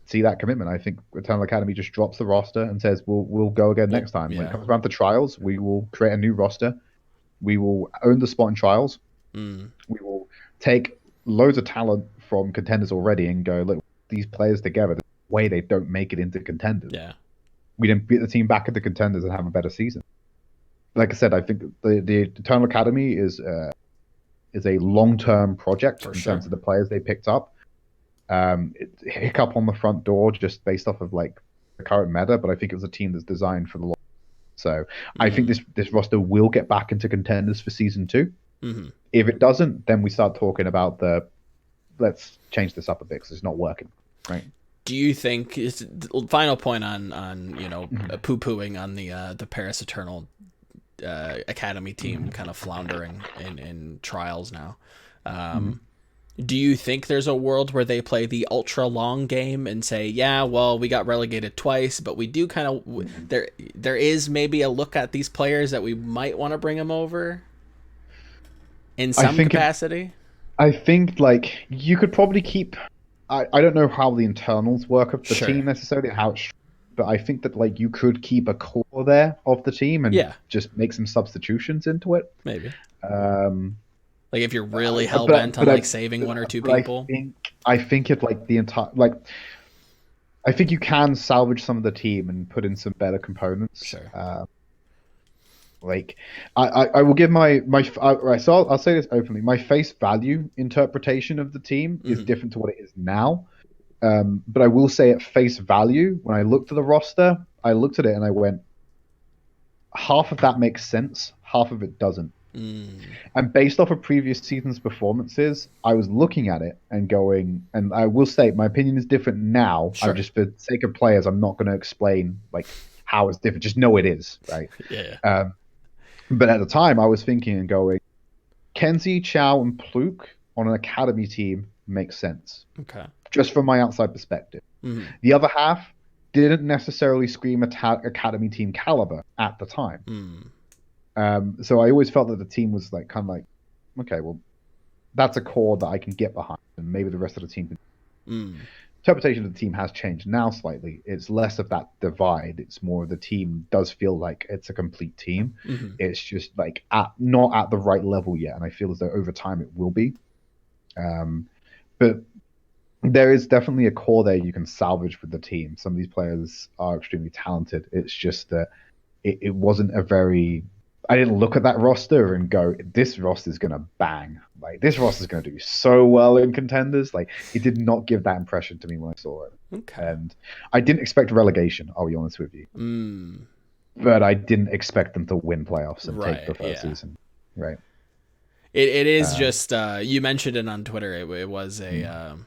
see that commitment. I think Eternal Academy just drops the roster and says we'll go again next time. When it comes around to trials, we will create a new roster. We will own the spot in trials. We will take loads of talent from contenders already and go, look, these players together, the way they don't make it into contenders. Yeah. We didn't beat the team back into contenders and have a better season. Like I said, I think the Eternal Academy is a long-term project in terms of the players they picked up. Hiccup on the front door just based off of like the current meta, but I think it was a team that's designed for the long. So I think this roster will get back into contenders for season 2. If it doesn't, then we start talking about let's change this up a bit because it's not working, right? Do you think final point on poo-pooing on the Paris Eternal Academy team kind of floundering in trials now? Do you think there's a world where they play the ultra long game and say, yeah, well, we got relegated twice, but we do kind of there is maybe a look at these players that we might want to bring them over in some capacity? I think like you could probably keep. I don't know how the internals work of the team necessarily, but I think that like you could keep a core there of the team and just make some substitutions into it. Maybe. Like if you're really hell bent on like saving 1 or 2 people. I think it like the entire I think you can salvage some of the team and put in some better components. Sure. Like I will give my right. So I'll say this openly. My face value interpretation of the team is different to what it is now. But I will say at face value, when I looked at the roster, I looked at it and I went, half of that makes sense, half of it doesn't. And based off of previous seasons' performances, I was looking at it and going, and I will say my opinion is different now. I'm just for the sake of players, I'm not going to explain like how it's different. Just know it is, right? Yeah. But at the time, I was thinking and going, Kenzie, Chow, and Pluke on an academy team makes sense. Okay. Just from my outside perspective. The other half didn't necessarily scream academy team caliber at the time. So I always felt that the team was like kind of like, okay, well, that's a core that I can get behind, and maybe the rest of the team can. Interpretation of the team has changed now slightly. It's less of that divide. It's more of the team does feel like it's a complete team. It's just like not at the right level yet, and I feel as though over time it will be. But there is definitely a core there you can salvage with the team. Some of these players are extremely talented. It's just that it wasn't a very. I didn't look at that roster and go, this roster is going to bang. Like, this roster is going to do so well in contenders. Like, it did not give that impression to me when I saw it. Okay. And I didn't expect relegation, I'll be honest with you. But I didn't expect them to win playoffs and take the first season. Right. It is just, you mentioned it on Twitter. It was a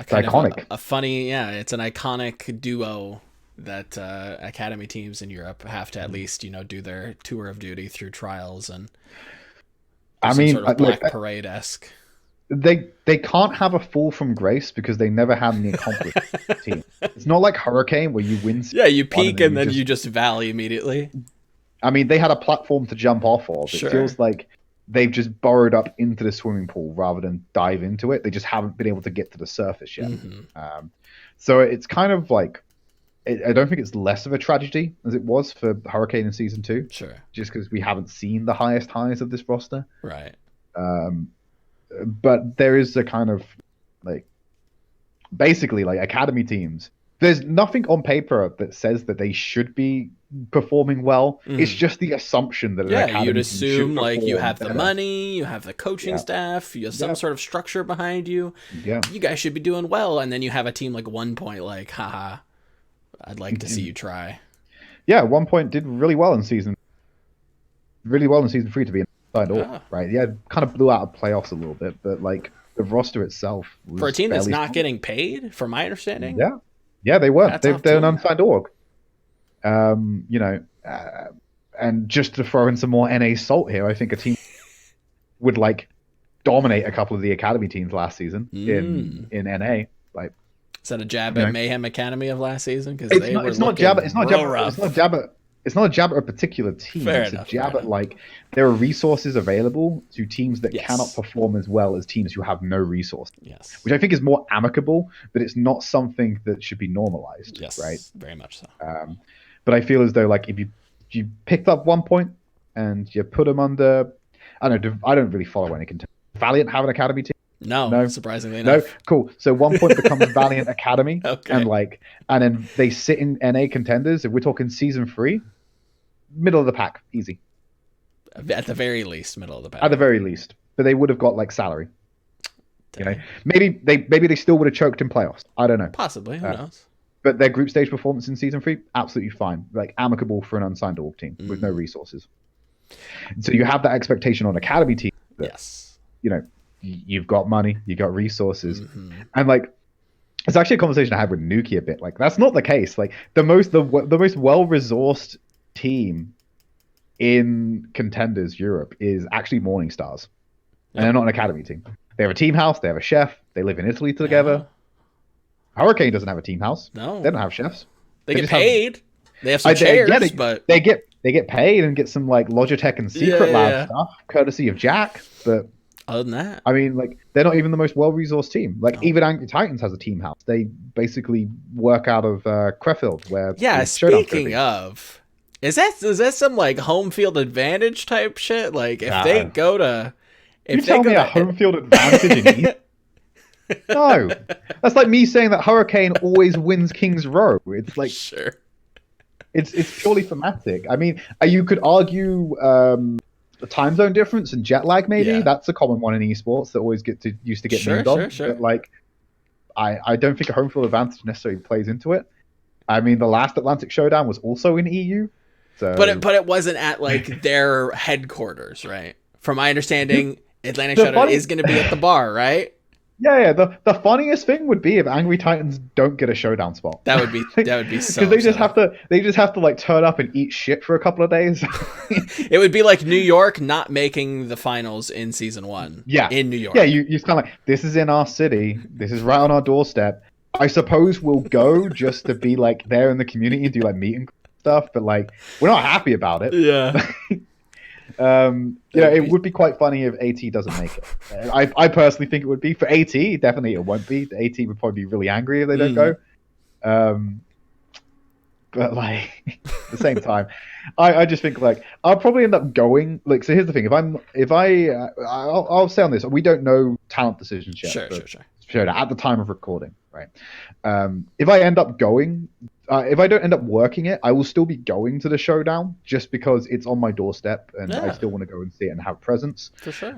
kind iconic. Of a funny, it's an iconic duo that academy teams in Europe have to at least do their tour of duty through trials and sort of Black Parade-esque. They can't have a fall from grace because they never had any accomplished team. It's not like Hurricane where you win. Yeah, you peak and then you just valley immediately. I mean, they had a platform to jump off of. It feels like they've just burrowed up into the swimming pool rather than dive into it. They just haven't been able to get to the surface yet. So it's kind of like, I don't think it's less of a tragedy as it was for Hurricane in season 2. Sure. Just because we haven't seen the highest highs of this roster. Right. But there is a kind of like, basically like academy teams. there's nothing on paper that says that they should be performing well. It's just the assumption that an Yeah, you'd academy team should assume like you perform have the better. money, you have the coaching Yeah. staff, you have some Yeah. sort of structure behind you. Yeah. You guys should be doing well, and then you have a team like One.Point, like, haha, I'd like to see you try. Yeah, One.Point did really well in season 3 to be inside org, right? Yeah, kind of blew out of playoffs a little bit, but like the roster itself was For a team that's fairly not strong. getting paid, from my understanding. Yeah, they weren't. Hats off to They're an them. unsigned org. You know, and just to throw in some more NA salt here, I think a team would like dominate a couple of the academy teams last season in NA. Like, Is that a jab at Mayhem Academy of last season? Because it's not a jab at a particular team. Fair it's enough, a jab at like there are resources available to teams that Yes. cannot perform as well as teams who have no resource. Yes. Which I think is more amicable, but it's not something that should be normalized. Yes. Right. Very much so. But I feel as though like if you picked up One.Point and you put them under, I don't really follow any contenders. Valiant have an academy team. No, surprisingly enough. No, cool. So One.Point becomes Valiant Academy, Okay. and then they sit in NA contenders. If we're talking season 3, middle of the pack, easy. At the very least, middle of the pack. At the very least, but they would have got like salary. Dang. You know, maybe they still would have choked in playoffs. I don't know. Possibly. Who knows? But their group stage performance in season 3, absolutely fine. Like amicable for an unsigned org team with no resources. So you have that expectation on academy team. That, Yes. You know, you've got money, you got resources, and like it's actually a conversation I had with Nuki a bit. Like that's not the case. Like the most well-resourced team in Contenders Europe is actually Morning Stars, and they're not an academy team. They have a team house, they have a chef, they live in Italy together. Hurricane doesn't have a team house. No, they don't have chefs. They get paid. They have some chairs, but they get paid and get some like Logitech and Secret Lab stuff, courtesy of Jack. But other than that, I mean, like they're not even the most well-resourced team. Like even Angry Titans has a team house. They basically work out of Crefeld, where speaking of, is that some like home field advantage type shit? Like if they go to, if you tell me a home field advantage in no, that's like me saying that Hurricane always wins King's Row. It's like sure. It's purely thematic. I mean, you could argue the time zone difference and jet lag. Maybe that's a common one in esports that always used to get moved on. But like, I don't think a home field advantage necessarily plays into it. I mean, the last Atlantic Showdown was also in EU, so but it wasn't at like their headquarters, right? From my understanding, Atlantic Showdown is going to be at the bar, right? Yeah. The funniest thing would be if Angry Titans don't get a showdown spot. That would be so. Because they just have to like turn up and eat shit for a couple of days. It would be like New York not making the finals in season 1. Yeah, in New York. Yeah, you kind of like, this is in our city. This is right on our doorstep. I suppose we'll go just to be like there in the community and do like meeting stuff, but like we're not happy about it. Yeah. It would be quite funny if AT doesn't make it. I personally think it would be. For AT, definitely it won't be. The AT would probably be really angry if they don't go. But like at the same time, I just think like I'll probably end up going. Like, so here's the thing: I'll say on this, we don't know talent decisions yet. Sure. At the time of recording, right? If I end up going. If I don't end up working it, I will still be going to the showdown just because it's on my doorstep and I still want to go and see it and have presence. For sure.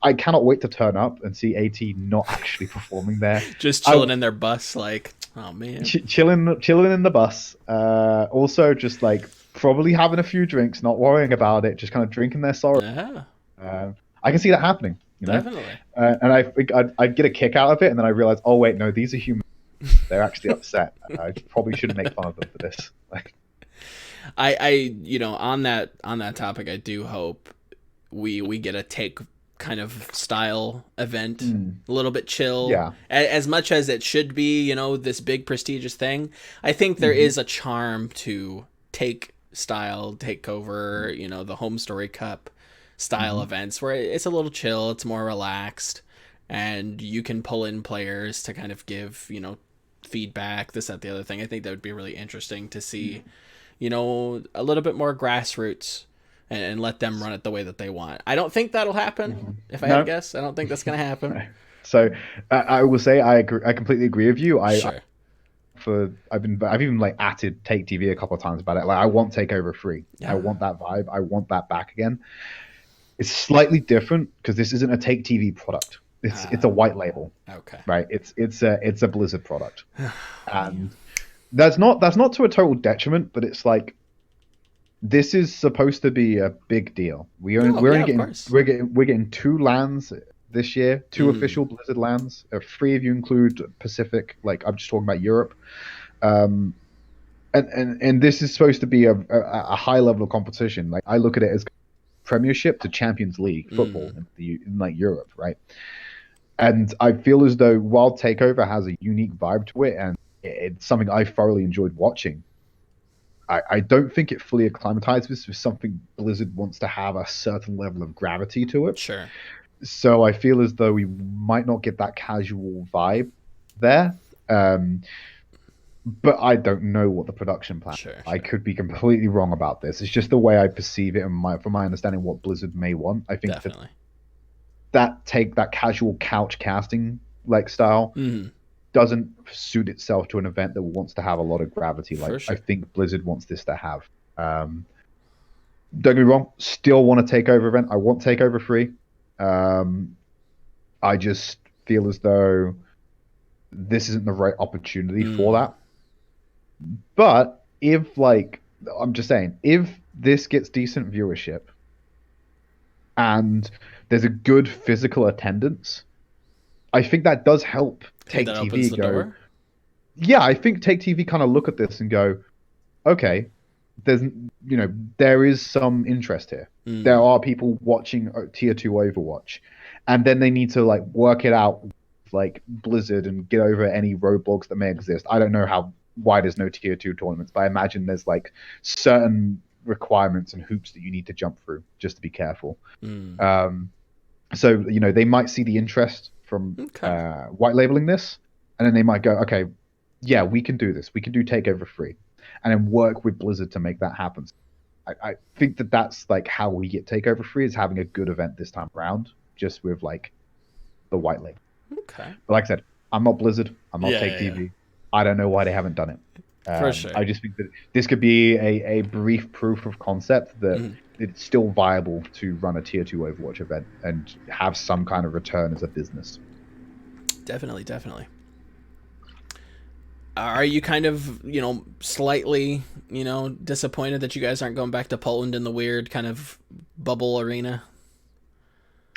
I cannot wait to turn up and see AT not actually performing there. Just chilling in their bus, like, oh man. Chilling in the bus. Also, just like probably having a few drinks, not worrying about it, just kind of drinking their sorrow. Yeah. I can see that happening. You know? Definitely. And I think I'd get a kick out of it, and then I realize, oh wait, no, these are humans. They're actually upset. I probably shouldn't make fun of them for this. Like, I on that topic, I do hope we get a take kind of style event, a little bit chill. Yeah. As much as it should be, this big prestigious thing. I think there is a charm to take style, takeover, the Home Story Cup style events where it's a little chill, it's more relaxed, and you can pull in players to kind of give, feedback, this, that, the other thing. I think that would be really interesting to see, a little bit more grassroots and let them run it the way that they want. I don't think that'll happen. If I had to guess, I don't think that's going to happen. So I will say I completely agree with you. I've even like atted Take TV a couple of times about it. Like I want Takeover 3. I Yeah. want that vibe. I want that back again. It's slightly different because this isn't a Take TV product. It's a white label, Okay. right? It's a Blizzard product, and that's not to a total detriment, but it's like this is supposed to be a big deal. Oh, We're yeah, only of getting course. we're getting two lands this year, two official Blizzard lands. Three if you include Pacific. Like I'm just talking about Europe. Um, and this is supposed to be a high level of competition. Like I look at it as Premiership to Champions League football in like Europe, right? And I feel as though while Takeover has a unique vibe to it, and it's something I thoroughly enjoyed watching, I don't think it fully acclimatizes with something Blizzard wants to have a certain level of gravity to it. Sure. So I feel as though we might not get that casual vibe there. But I don't know what the production plan. Sure. I could be completely wrong about this. It's just the way I perceive it, and from my understanding, what Blizzard may want. I think Definitely. that casual couch casting like style doesn't suit itself to an event that wants to have a lot of gravity. Like sure. I think Blizzard wants this to have. Don't get me wrong. Still want a Takeover event. I want Takeover 3. I just feel as though this isn't the right opportunity for that. But if like I'm just saying, if this gets decent viewership and there's a good physical attendance, I think that does help Take that TV opens the go. door? Yeah, I think Take TV kind of look at this and go, okay, there is some interest here. There are people watching Tier 2 Overwatch, and then they need to like work it out like Blizzard and get over any roadblocks that may exist. I don't know why there's no Tier 2 tournaments, but I imagine there's like certain requirements and hoops that you need to jump through just to be careful. So they might see the interest from white labeling this, and then they might go, okay, yeah, we can do this. We can do Takeover 3, and then work with Blizzard to make that happen. I think that's like how we get Takeover 3 is having a good event this time around, just with like the white label. Okay. But like I said, I'm not Blizzard. I'm not Take TV. Yeah. I don't know why they haven't done it. For sure. I just think that this could be a brief proof of concept that it's still viable to run a Tier 2 Overwatch event and have some kind of return as a business. Definitely. Are you kind of, slightly, disappointed that you guys aren't going back to Poland in the weird kind of bubble arena?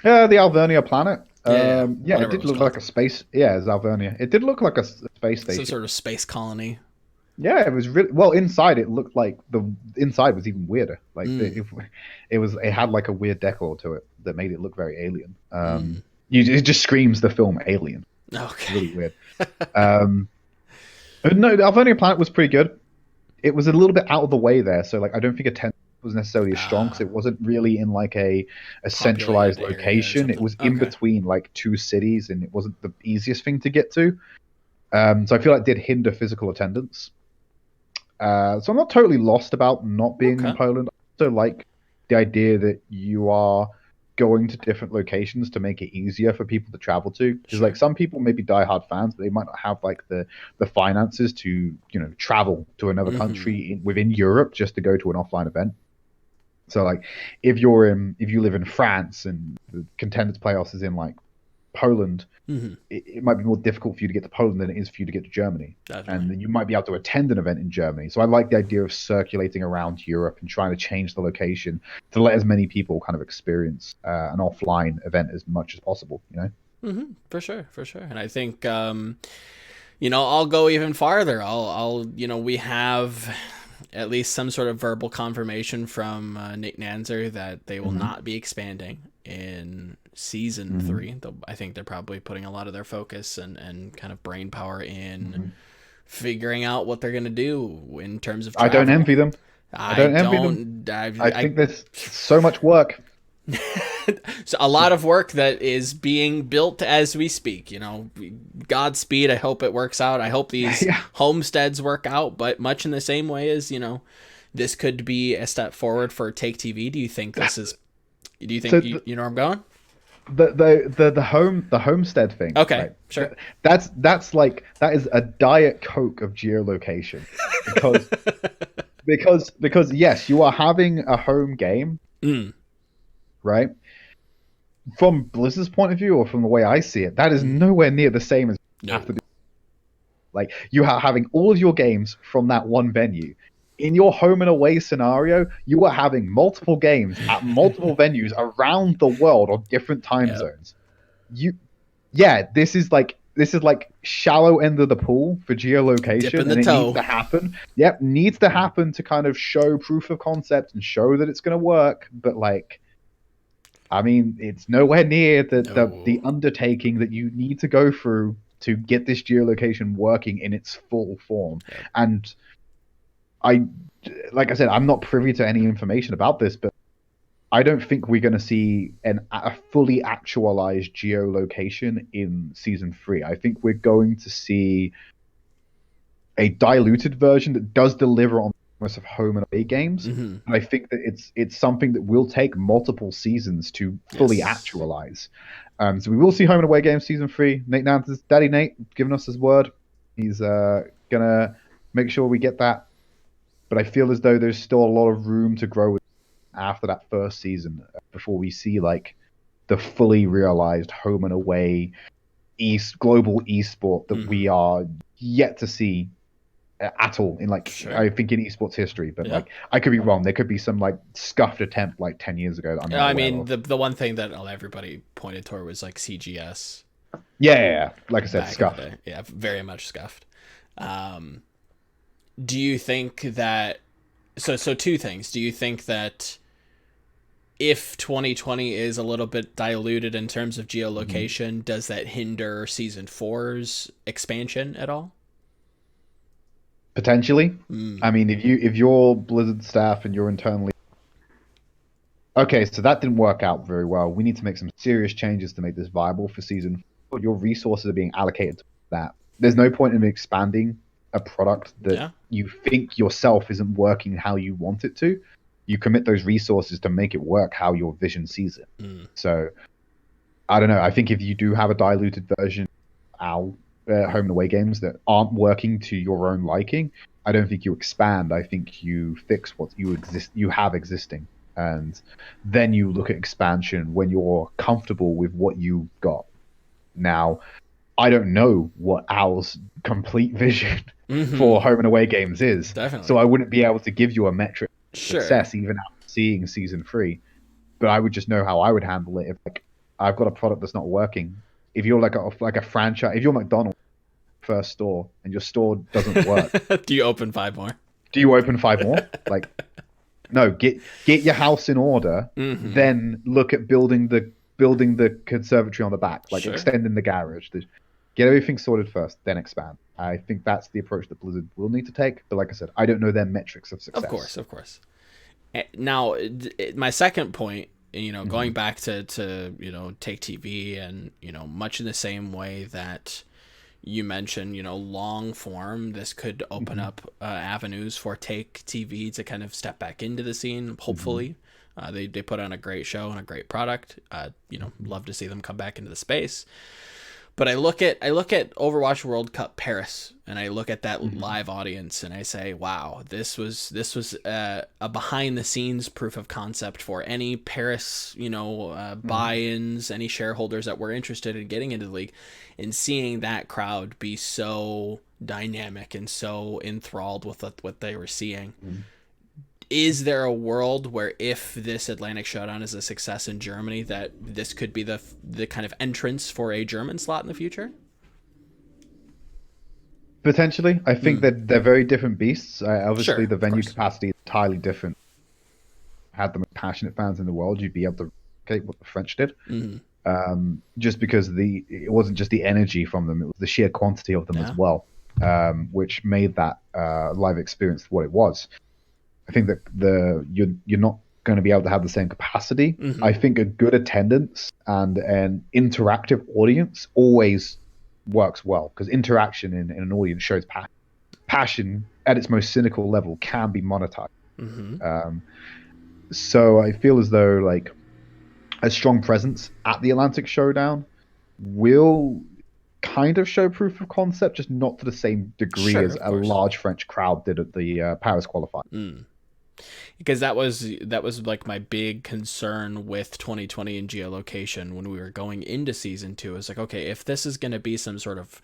Yeah, the Alvernia planet. Yeah, it did look like a space. Yeah, Alvernia. It did look like a space station. Some sort of space colony. Yeah, it was really well inside. It looked like the inside was even weirder. Like it had like a weird decor to it that made it look very alien. It just screams the film Alien. Okay, it's really weird. No, the Alvernia planet was pretty good. It was a little bit out of the way there, so like I don't think attendance was necessarily as strong because it wasn't really in like a centralized location. It was in between like two cities, and it wasn't the easiest thing to get to. So I feel like it did hinder physical attendance. So I'm not totally lost about not being in Poland. I also like the idea that you are going to different locations to make it easier for people to travel to. Because like some people may be diehard fans, but they might not have like the finances to travel to another country within Europe just to go to an offline event. So like if you live in France and the Contenders playoffs is in like Poland, it might be more difficult for you to get to Poland than it is for you to get to Germany. Definitely. And then you might be able to attend an event in Germany. So I like the idea of circulating around Europe and trying to change the location to let as many people kind of experience an offline event as much as possible, For sure. And I think I'll go even farther. I'll we have at least some sort of verbal confirmation from Nick Nanzer that they will not be expanding in season 3. I think they're probably putting a lot of their focus and kind of brain power in figuring out what they're going to do in terms of travel. I don't envy them. I don't envy them. I think there's so much work. So a lot of work that is being built as we speak. Godspeed. I hope it works out. I hope these homesteads work out, but much in the same way as this could be a step forward for Take TV. Do you think this is? Do you think you know where I'm going? the homestead thing, Okay, right? sure. That is a diet coke of geolocation, because yes, you are having a home game, Mm. right? From Blizzard's point of view, or from the way I see it, that is Mm. nowhere near the same as No. after. Like, you are having all of your games from that one venue. In your home and away scenario, you are having multiple games at multiple venues around the world on different time Yep. zones. You, yeah, this is like shallow end of the pool for geolocation, Dipping the and it needs toe. to happen. Yep, needs to happen to kind of show proof of concept and show that it's going to work. But like, I mean, it's nowhere near the No. undertaking that you need to go through to get this geolocation working in its full form. Yep. And I, like I said, I'm not privy to any information about this, but I don't think we're going to see a fully actualized geolocation in season 3. I think we're going to see a diluted version that does deliver on the promise of home and away games. Mm-hmm. And I think that it's something that will take multiple seasons to fully Yes. actualize. So we will see home and away games season 3. Daddy Nate, giving us his word. He's gonna make sure we get that. But I feel as though there's still a lot of room to grow after that first season before we see like the fully realized home and away global esport that we are yet to see at all in, like, Sure. I think, in esports history. But Yeah. like, I could be wrong. There could be some like scuffed attempt like 10 years ago that I'm not I aware mean, of. the one thing that everybody pointed toward was like CGS Yeah. Like I said, back in the scuffed. day. Yeah, very much scuffed. Um, do you think that so two things? Do you think that if 2020 is a little bit diluted in terms of Mhm. geolocation, does that hinder season four's expansion at all? Potentially. Mm. I mean, if you're Blizzard staff and you're internally, okay, so that didn't work out very well. We need to make some serious changes to make this viable for season 4. Your resources are being allocated to that. There's no point in expanding a product that Yeah. you think yourself isn't working how you want it to. You commit those resources to make it work how your vision sees it. Mm. So I don't know. I think if you do have a diluted version of home and away games that aren't working to your own liking, I don't think you expand. I think you fix what you have existing, and then you look at expansion when you're comfortable with what you've got. Now, I don't know what Owl's complete vision Mm-hmm. for home and away games is, so Definitely. I wouldn't be able to give you a metric of Sure. success even after seeing season 3. But I would just know how I would handle it if, like, I've got a product that's not working. If you're like a franchise, if you're McDonald's first store and your store doesn't work, Do you open five more? do you open 5 more? Like, no, get your house in order, Mm-hmm. then look at building the conservatory on the back, like Sure. extending the garage. Get everything sorted first, then expand. I think that's the approach that Blizzard will need to take. But like I said, I don't know their metrics of Of success. course, of course. Now, my second point, Mm-hmm. going back to take TV, and much in the same way that you mentioned, long form, this could open Mm-hmm. up avenues for take TV to kind of step back into the scene. Mm-hmm. Hopefully, they put on a great show and a great product. Love to see them come back into the space. But I look at Overwatch World Cup Paris, and I look at that Mm-hmm. live audience, and I say, wow, this was a behind the scenes proof of concept for any Paris Mm-hmm. buy-ins, any shareholders that were interested in getting into the league, and seeing that crowd be so dynamic and so enthralled with what they were seeing. Mm-hmm. Is there a world where, if this Atlantic Showdown is a success in Germany, that this could be the kind of entrance for a German slot in the future? Potentially, I think Mm. that they're very different beasts. Obviously, Sure, the of venue course. capacity is entirely different. Had the most passionate fans in the world, you'd be able to replicate what the French did. Mm. Just because it wasn't just the energy from them; it was the sheer quantity of them as Yeah. well, which made that live experience what it was. I think that you're not going to be able to have the same capacity. Mm-hmm. I think a good attendance and an interactive audience always works well, because interaction in an audience shows passion. Passion at its most cynical level can be monetized. Mm-hmm. Um, so I feel as though, like, a strong presence at the Atlantic Showdown will kind of show proof of concept, just not to the same degree Sure, as of a course. large French crowd did at the Paris qualifier. Mm. Because that was like my big concern with 2020 and geolocation when we were going into season 2. It's like, okay, if this is going to be some sort of,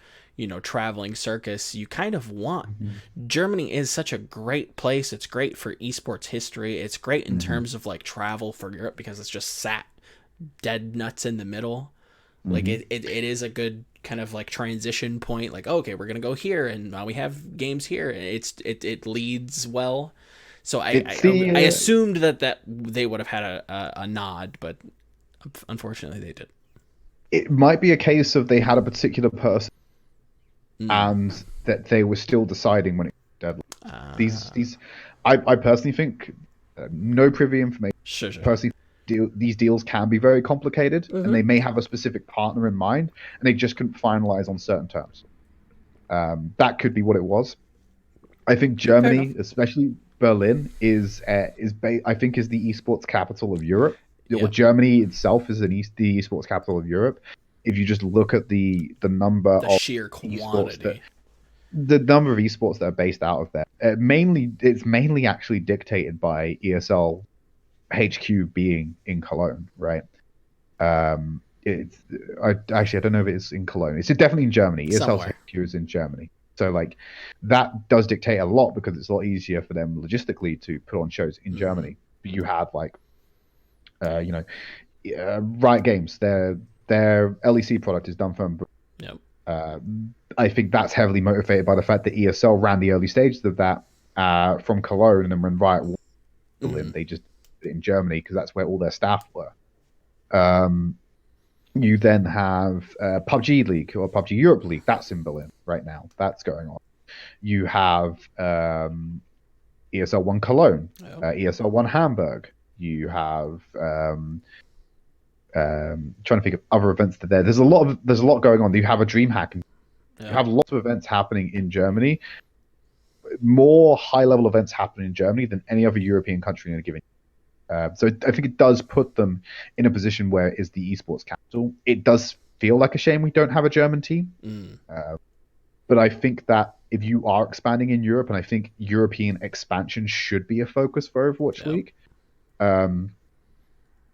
traveling circus, you kind of want. Mm-hmm. Germany is such a great place. It's great for esports history. It's great in Mm-hmm. terms of like travel for Europe because it's just sat dead nuts in the middle. Like Mm-hmm. it is a good kind of like transition point. Like, okay, we're gonna go here, and now we have games here. It leads well. So It's I the assumed that they would have had a nod, but unfortunately they did. it might be a case of they had a particular person Mm. and that they were still deciding when it was deadly. Uh, I personally think no privy information. sure, sure. Personally, these deals can be very complicated, and Mm-hmm. they may have a specific partner in mind, and they just couldn't finalize on certain terms. That could be what it was. I think Fair enough. Germany, especially Berlin, I think is the esports capital of Europe. Or Yep. Germany itself is the esports capital of Europe. If you just look at the number The of sheer esports that quantity. the number of esports that are based out of there, it's mainly actually dictated by ESL HQ being in Cologne, right? It's I don't know if it's in Cologne. It's definitely in Germany. ESL's Somewhere. HQ is in Germany. So like that does dictate a lot because it's a lot easier for them logistically to put on shows in Mm-hmm. Germany. You have like you know Riot Games. Their LEC product is done from. Yep. Uh, I think that's heavily motivated by the fact that ESL ran the early stages of that from Cologne, and then when Riot won Mm-hmm. Berlin, they just did it in Germany because that's where all their staff were. Um, you then have PUBG League or PUBG Europe League. That's in Berlin right now. That's going on. You have ESL One Cologne, Yep. ESL One Hamburg. You have trying to think of other events that there's a lot going on. You have a DreamHack. You Yep. have lots of events happening in Germany. More high level events happening in Germany than any other European country in a given. So I think it does put them in a position where it is the esports capital. It does feel like a shame we don't have a German team, Mm. but I think that if you are expanding in Europe, and I think European expansion should be a focus for Overwatch Yep. League, um,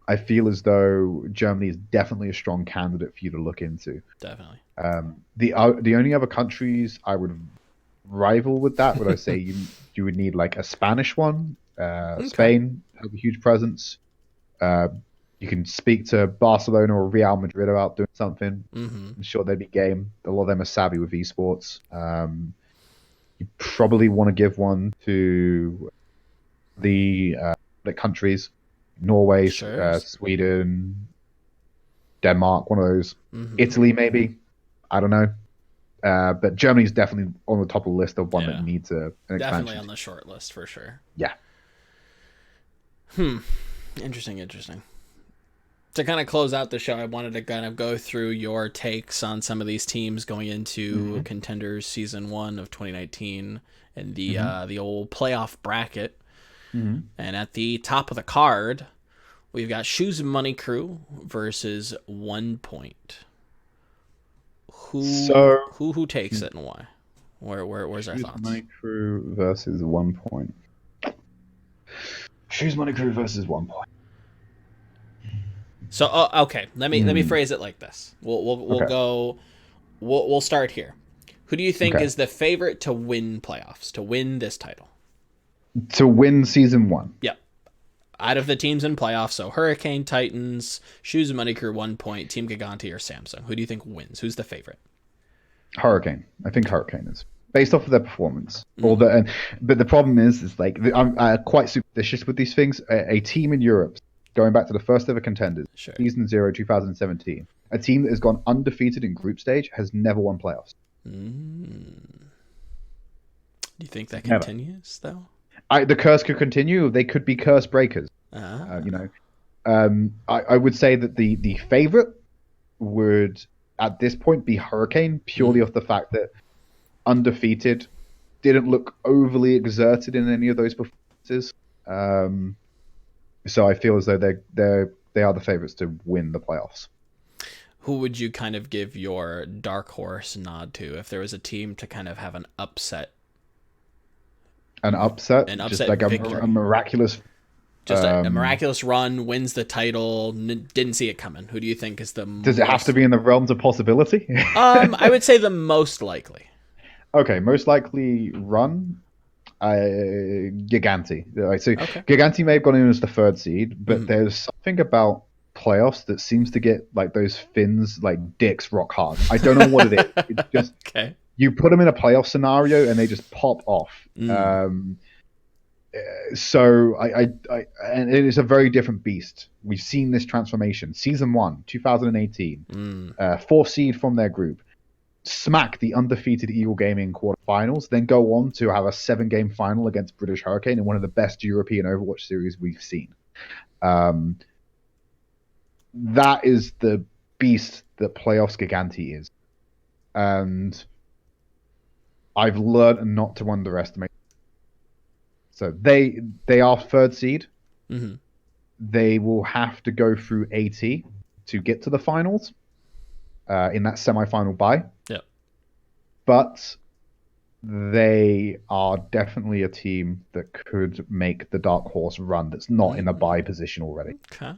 I feel as though Germany is definitely a strong candidate for you to look into. Definitely. The only other countries I would rival with that would I say you would need like a Spanish one. Okay. Spain has a huge presence. Uh, you can speak to Barcelona or Real Madrid about doing something. Mm-hmm. I'm sure they'd be game. A lot of them are savvy with esports. You probably want to give one to the countries, Norway, Sure. Sweden, Denmark, one of those. Mm-hmm. Italy, maybe. I don't know. But Germany's definitely on the top of the list of one that Yeah. needs an Definitely expansion on team. the short list for sure. Yeah. Hmm. Interesting. Interesting. To kind of close out the show, I wanted to kind of go through your takes on some of these teams going into Hmm. Contenders Season 1 of 2019 and Hmm. the old playoff bracket. Hmm. And at the top of the card, we've got Shoes Money Crew versus One.Point. So, Who takes it and why? Where's our Choose thoughts? Money Crew versus One.Point. Choose Money Crew versus One.Point. So okay, let me Hmm. phrase it like this. We'll Okay. go. We'll start here. Who do you think Okay. is the favorite to win playoffs, to win this title? To win season one. Yep. Out of the teams in playoffs, so Hurricane, Titans, Shoes Money Crew, One.Point, Team Gigante, or Samsung. Who do you think wins? Who's the favorite? Hurricane. I think Hurricane is based off of their performance. Or Mm-hmm. but the problem is like I'm quite superstitious with these things. A team in Europe, going back to the first ever contenders, Sure. season 0, 2017, a team that has gone undefeated in group stage has never won playoffs. Mm. Do you think that Never. continues though? The curse could continue. They could be curse breakers. You Ah. know, I would say that the favorite would at this point be Hurricane purely Mm. off the fact that undefeated didn't look overly exerted in any of those performances. So I feel as though they're They are the favorites to win the playoffs. Who would you kind of give your dark horse nod to if there was a team to kind of have an upset? An upset? Just like victory. A miraculous... Just a miraculous run, wins the title, didn't see it coming. Who do you think is the Does it have to be in the realms of possibility? I would say the most likely. Okay, most likely run... Giganti. So okay. Giganti may have gone in as the third seed, but there's something about playoffs that seems to get like those Finns like dicks rock hard. I don't know what it is. It's just okay. You put them in a playoff scenario and they just pop off. So and it is a very different beast. We've seen this transformation. Season 1, 2018, fourth seed from their group, smack the undefeated Eagle Gaming quarterfinals, then go on to have a 7-game final against British Hurricane in one of the best European Overwatch series we've seen. That is the beast that playoffs Giganti is. And I've learned not to underestimate. So they are third seed. They will have to go through AT to get to the finals in that semi-final bye. Yeah. But they are definitely a team that could make the dark horse run that's not in a bye position already. Okay.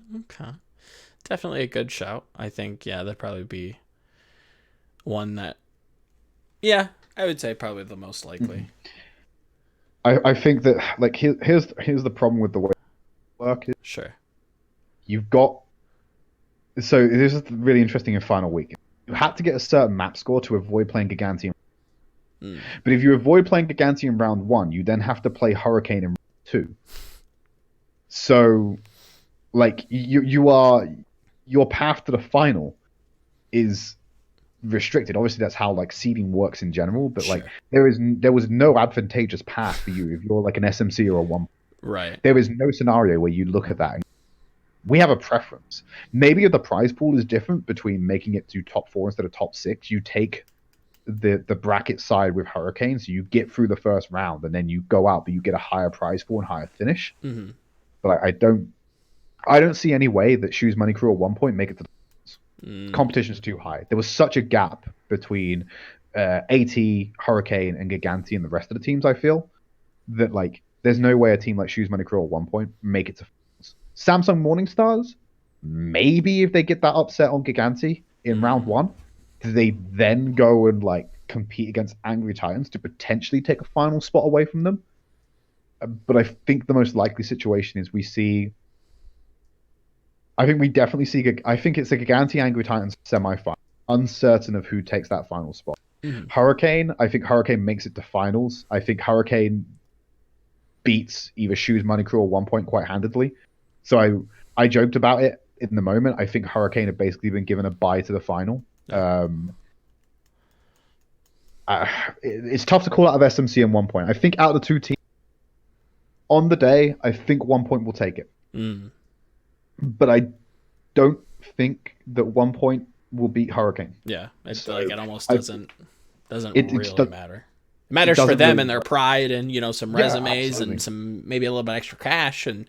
Definitely a good shout. I think, that'd probably be one that, I would say probably the most likely. I think that, like, here's the problem with the way it works. Sure. You've got... So this is really interesting in Final Week. You had to get a certain map score to avoid playing Giganti. But if you avoid playing Giganti in round 1, you then have to play Hurricane in round 2. So, like, your path to the final is restricted. Obviously, that's how like seeding works in general. But like, there was no advantageous path for you if you're like an SMC or a one. Right. There is no scenario where you look at that and we have a preference. Maybe if the prize pool is different between making it to top 4 instead of top 6, you take the bracket side with Hurricane, so you get through the first round and then you go out, but you get a higher prize pool and higher finish. But like, I don't see any way that Shoes Money Crew at One.Point make it to the competition's too high. There was such a gap between AT, Hurricane, and Giganti and the rest of the teams, I feel, that like there's no way a team like Shoes Money Crew at One.Point make it to finals. Samsung Morningstars, maybe if they get that upset on Giganti in round 1, do they then go and like compete against Angry Titans to potentially take a final spot away from them? But I think the most likely situation is I think we definitely see... I think it's a Giganti Angry Titans semi-final. Uncertain of who takes that final spot. Hurricane, I think Hurricane makes it to finals. I think Hurricane beats either Shoes Money Crew or One.Point quite handedly. So I joked about it in the moment. I think Hurricane have basically been given a bye to the final. It's tough to call out of SMC and One.Point. I think out of the two teams, on the day, I think One.Point will take it. But I don't think that One.Point will beat Hurricane. Yeah, it's like it almost doesn't really matter. It matters for them really and their pride and, some resumes and some maybe a little bit extra cash and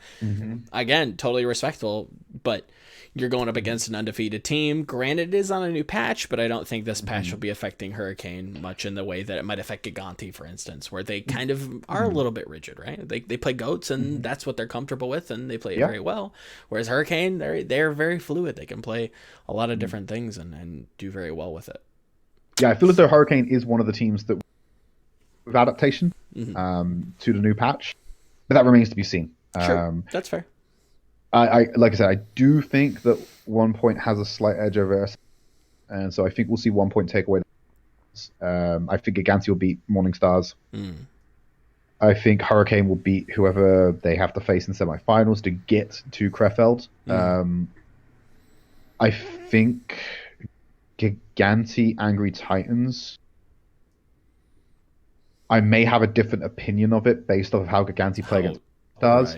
again, totally respectful, but you're going up against an undefeated team. Granted, it is on a new patch, but I don't think this patch will be affecting Hurricane much in the way that it might affect Giganti, for instance, where they kind of are a little bit rigid, right? They play goats, and that's what they're comfortable with, and they play it very well. Whereas Hurricane, they're very fluid. They can play a lot of different things and do very well with it. Yeah, I feel as though Hurricane is one of the teams that with adaptation to the new patch, but that remains to be seen. Sure, that's fair. I like I said, I do think that One.Point has a slight edge over us, and so I think we'll see One.Point take away. I think Giganti will beat Morningstars. I think Hurricane will beat whoever they have to face in semifinals to get to Krefeld. I think Giganti Angry Titans. I may have a different opinion of it based off of how Giganti play against Stars,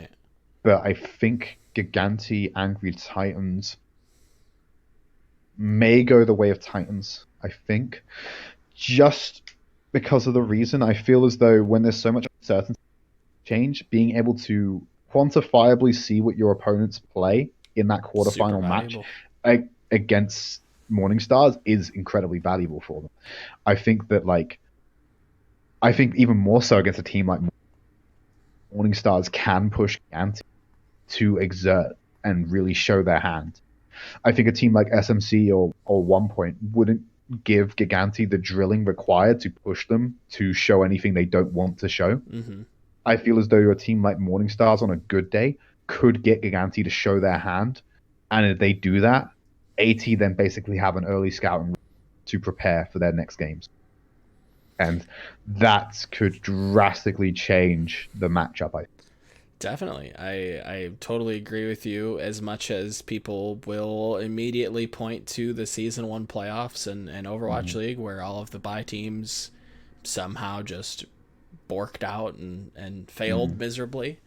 but I think Giganti Angry Titans may go the way of Titans, I think. Just because of the reason I feel as though when there's so much uncertainty change, being able to quantifiably see what your opponents play in that Super quarterfinal match valuable. Against Morning Stars is incredibly valuable for them. I think that I think even more so against a team like Morning Stars can push Giganti to exert and really show their hand. I think a team like SMC or One.Point wouldn't give Giganti the drilling required to push them to show anything they don't want to show. Mm-hmm. I feel as though a team like Morning Stars on a good day could get Giganti to show their hand, and if they do that, AT then basically have an early scouting to prepare for their next games. And that could drastically change the matchup, I think. Definitely. I totally agree with you, as much as people will immediately point to the Season 1 playoffs and Overwatch League, where all of the bye teams somehow just borked out and failed miserably.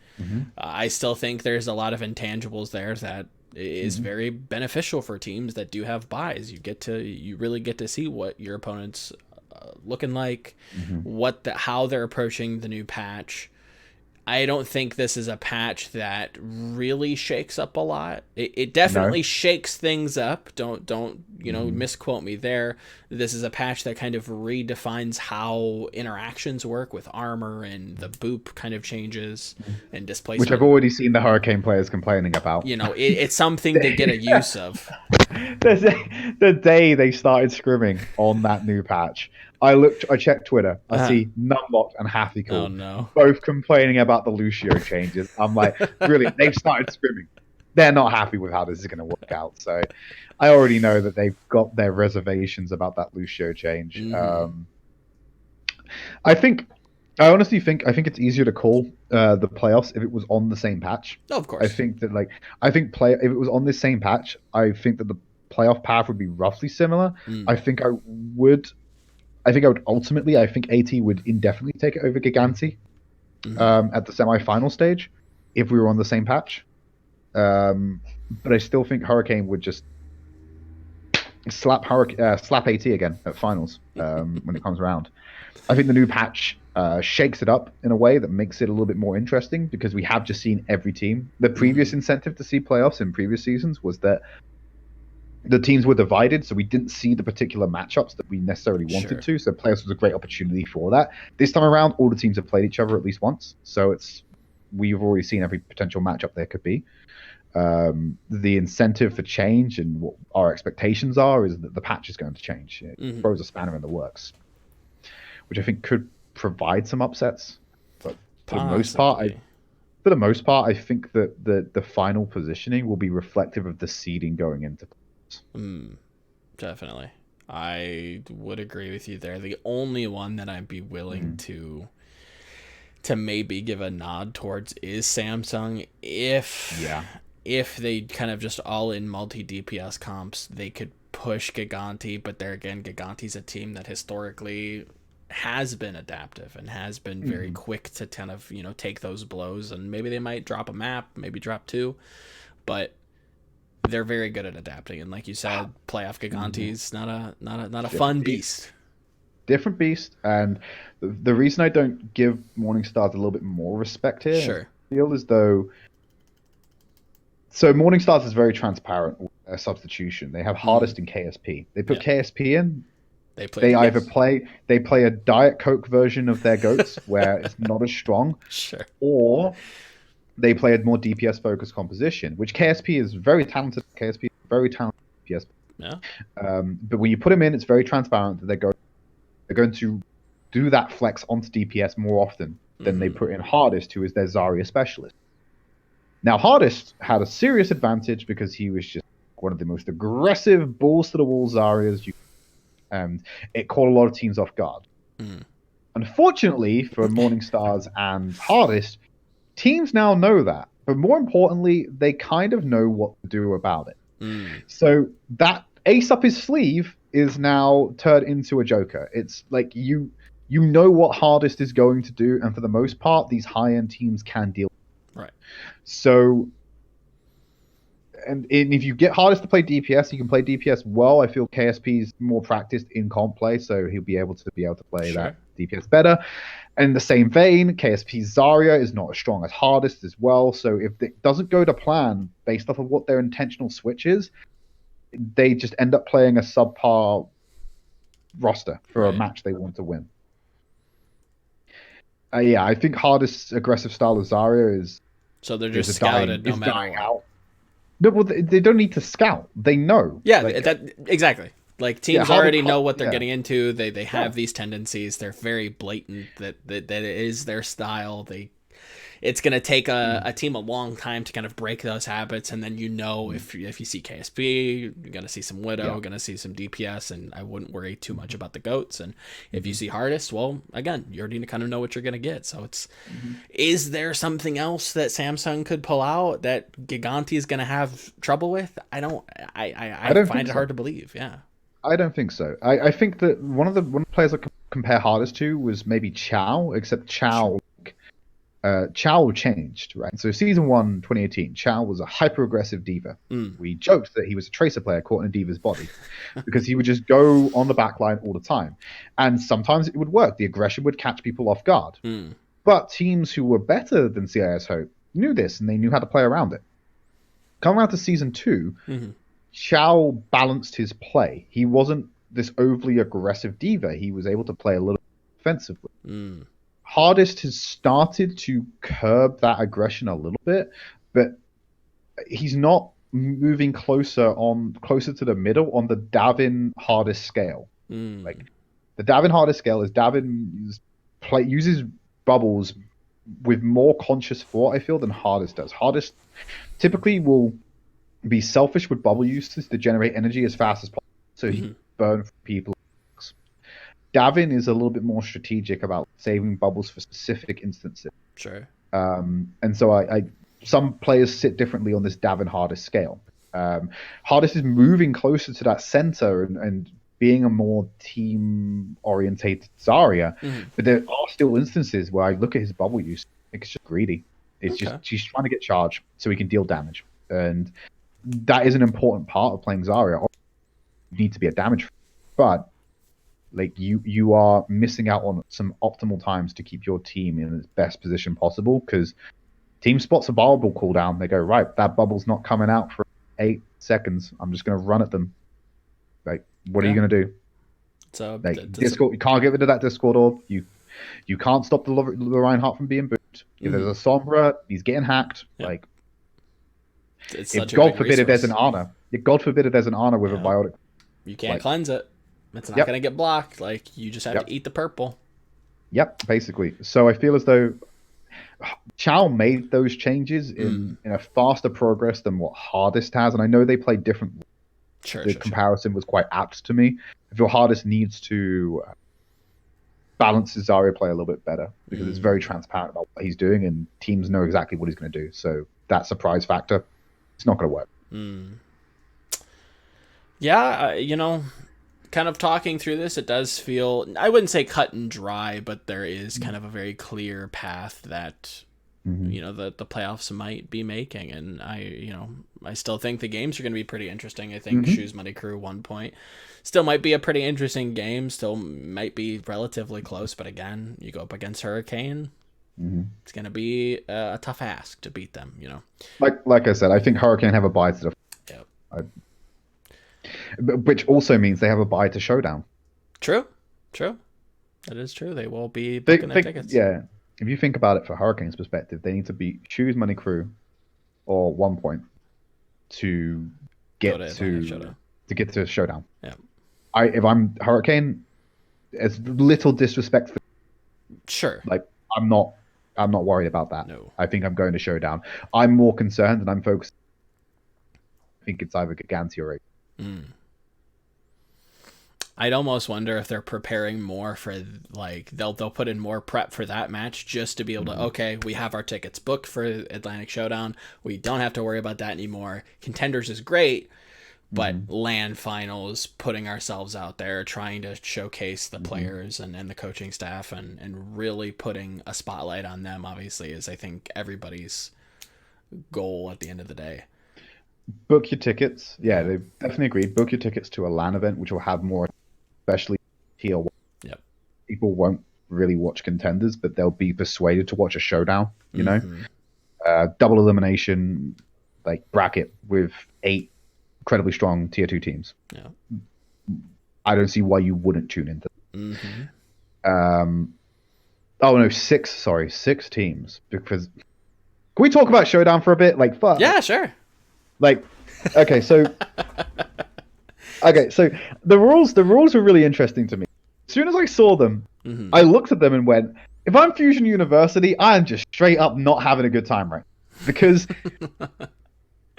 I still think there's a lot of intangibles there that is very beneficial for teams that do have buys. You really get to see what your opponent's looking like, how they're approaching the new patch. I don't think this is a patch that really shakes up a lot. It definitely shakes things up. Don't misquote me there. This is a patch that kind of redefines how interactions work with armor, and the boop kind of changes and displacement. Which I've already seen the Hurricane players complaining about. It's something to get a use of. The day they started scrimming on that new patch, I checked Twitter. I see Numbot and Happy Cool both complaining about the Lucio changes. I'm like, brilliant. They've started scrimming. They're not happy with how this is going to work out. So I already know that they've got their reservations about that Lucio change. I honestly think it's easier to call the playoffs if it was on the same patch. Oh, of course. I think that if it was on this same patch, I think that the playoff path would be roughly similar. I think I would ultimately. I think AT would indefinitely take it over Giganti at the semi-final stage if we were on the same patch. But I still think Hurricane would just slap AT again at finals when it comes around. I think the new patch shakes it up in a way that makes it a little bit more interesting, because we have just seen every team. The previous incentive to see playoffs in previous seasons was that the teams were divided, so we didn't see the particular matchups that we necessarily wanted to. So playoffs was a great opportunity for that. This time around, all the teams have played each other at least once, so we've already seen every potential matchup there could be. The incentive for change and what our expectations are is that the patch is going to change. It throws a spanner in the works, which I think could provide some upsets. But for the most part, I think that the final positioning will be reflective of the seeding going into. Definitely. I would agree with you there. The only one that I'd be willing to maybe give a nod towards is Samsung. If they kind of just all in multi DPS comps, they could push Giganti, but there again, Giganti's a team that historically has been adaptive and has been very quick to kind of take those blows, and maybe they might drop a map, maybe drop two, but they're very good at adapting. And like you said, playoff Giganti's not a fun beast. Different beast. And the reason I don't give Morning Stars a little bit more respect here, I feel as though. So Morning Stars is very transparent with their substitution. They have Hardest in KSP. They put KSP in. They either play a Diet Coke version of their goats where it's not as strong, or they play a more DPS focused composition, which KSP is very talented. KSP is very talented DPS. Yeah. But when you put them in, it's very transparent that they're going to do that flex onto DPS more often than they put in Hardest, who is their Zarya specialist. Now, Hardest had a serious advantage because he was just one of the most aggressive balls to the wall Zaryas, and it caught a lot of teams off guard. Unfortunately for Morning Stars and Hardest, teams now know that, but more importantly, they kind of know what to do about it. So that ace up his sleeve is now turned into a joker. It's like you know what Hardest is going to do, and for the most part, these high-end teams can deal with it. Right. So, and if you get Hardest to play DPS, he can play DPS well. I feel KSP is more practiced in comp play, so he'll be able to play DPS better. And in the same vein, KSP Zarya is not as strong as Hardest as well. So if it doesn't go to plan based off of what their intentional switch is, they just end up playing a subpar roster for a match they want to win. Yeah, I think Hardest's aggressive style of Zarya is... So they're just scouted no matter what. Out. No, well, they don't need to scout. They know. Yeah, exactly. Like, teams already know what they're getting into. They have these tendencies. They're very blatant that it is their style. It's going to take a team a long time to kind of break those habits, and then if you see KSP, you're going to see some Widow, going to see some DPS, and I wouldn't worry too much about the GOATs. And if you see Hardest, well, again, you already kind of know what you're going to get. So is there something else that Samsung could pull out that Giganti is going to have trouble with? I find it hard to believe. Yeah. I don't think so. I think that one of the players I could compare Hardest to was maybe Chow, except Chow changed, right? So season 1, 2018, Chow was a hyper-aggressive diva. We joked that he was a tracer player caught in a diva's body because he would just go on the backline all the time. And sometimes it would work. The aggression would catch people off guard. But teams who were better than CIS Hope knew this, and they knew how to play around it. Coming out to season 2, Chow balanced his play. He wasn't this overly aggressive diva. He was able to play a little offensively. Hardest has started to curb that aggression a little bit, but he's not moving closer to the middle on the Davin Hardest scale. Like, the Davin Hardest scale is Davin uses bubbles with more conscious thought, I feel, than Hardest does. Hardest typically will be selfish with bubble uses to generate energy as fast as possible, so he can burn people. Davin is a little bit more strategic about saving bubbles for specific instances. Sure. And so some players sit differently on this Davin Hardest scale. Hardest is moving closer to that center and being a more team-orientated Zarya, but there are still instances where I look at his bubble use, I think it's just greedy. It's just she's trying to get charged so he can deal damage, and that is an important part of playing Zarya. You need to be a damage, but like you are missing out on some optimal times to keep your team in its best position possible, because team spots a bubble cooldown. They go, right, that bubble's not coming out for 8 seconds. I'm just going to run at them. Like, what are you going to do? So Discord, you can't get rid of that Discord orb. You can't stop the Reinhardt from being booted. If there's a Sombra, he's getting hacked. Like, if God forbid if there's an Ana, with a biotic, you can't cleanse it. It's not going to get blocked. Like, you just have to eat the purple. Yep, basically. So I feel as though Chow made those changes in a faster progress than what Hardest has, and I know they play different. The comparison was quite apt to me. I feel Hardest needs to balance his Zarya play a little bit better, because it's very transparent about what he's doing, and teams know exactly what he's going to do. So that surprise factor, it's not going to work. Yeah, kind of talking through this, it does feel, I wouldn't say cut and dry, but there is kind of a very clear path that the playoffs might be making, and I still think the games are going to be pretty interesting. I think Shoes Money Crew One.Point still might be a pretty interesting game, still might be relatively close, but again, you go up against Hurricane, it's going to be a tough ask to beat them. Like I said, I think Hurricane have a bye to the which also means they have a bye to Showdown. True. That is true. They will be booking their tickets. Yeah. If you think about it from Hurricane's perspective, they need to beat Shoes Money Crew or One.Point to get to Showdown. Yeah. If I'm Hurricane, it's little disrespect for. Sure. Like, I'm not worried about that. No. I think I'm going to Showdown. I'm more concerned, and I'm focused. I think it's either Giganti or I'd almost wonder if they're preparing more for, like, they'll put in more prep for that match just to be able to, okay, we have our tickets booked for Atlantic Showdown. We don't have to worry about that anymore. Contenders is great, but LAN finals, putting ourselves out there, trying to showcase the players and the coaching staff and really putting a spotlight on them, obviously, is, I think, everybody's goal at the end of the day. Book your tickets. Yeah, they've definitely agreed. Book your tickets to a LAN event, which will have more, especially tier 1. Yep. People won't really watch contenders, but they'll be persuaded to watch a showdown. You know, double elimination like bracket with 8 incredibly strong tier 2 teams. Yeah. I don't see why you wouldn't tune into them. Oh no, 6 teams. Because can we talk about showdown for a bit? Like, fuck. Yeah, sure. Like, okay, so the rules were really interesting to me. As soon as I saw them, I looked at them and went, if I'm Fusion University, I am just straight up not having a good time, right? Because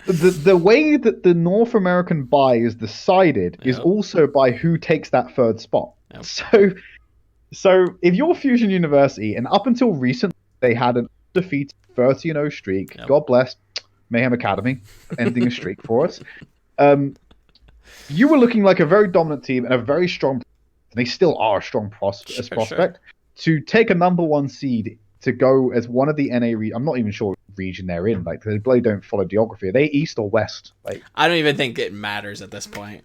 the way that the North American bye is decided is also by who takes that 3rd spot. So if you're Fusion University, and up until recently they had an undefeated 30-0 streak, God bless Mayhem Academy ending a streak for us. You were looking like a very dominant team and a very strong, and they still are a strong prospect, to take a number 1 seed to go as one of the NA. I'm not even sure what region they're in. Like, they bloody don't follow geography. Are they east or west? Like, I don't even think it matters at this point.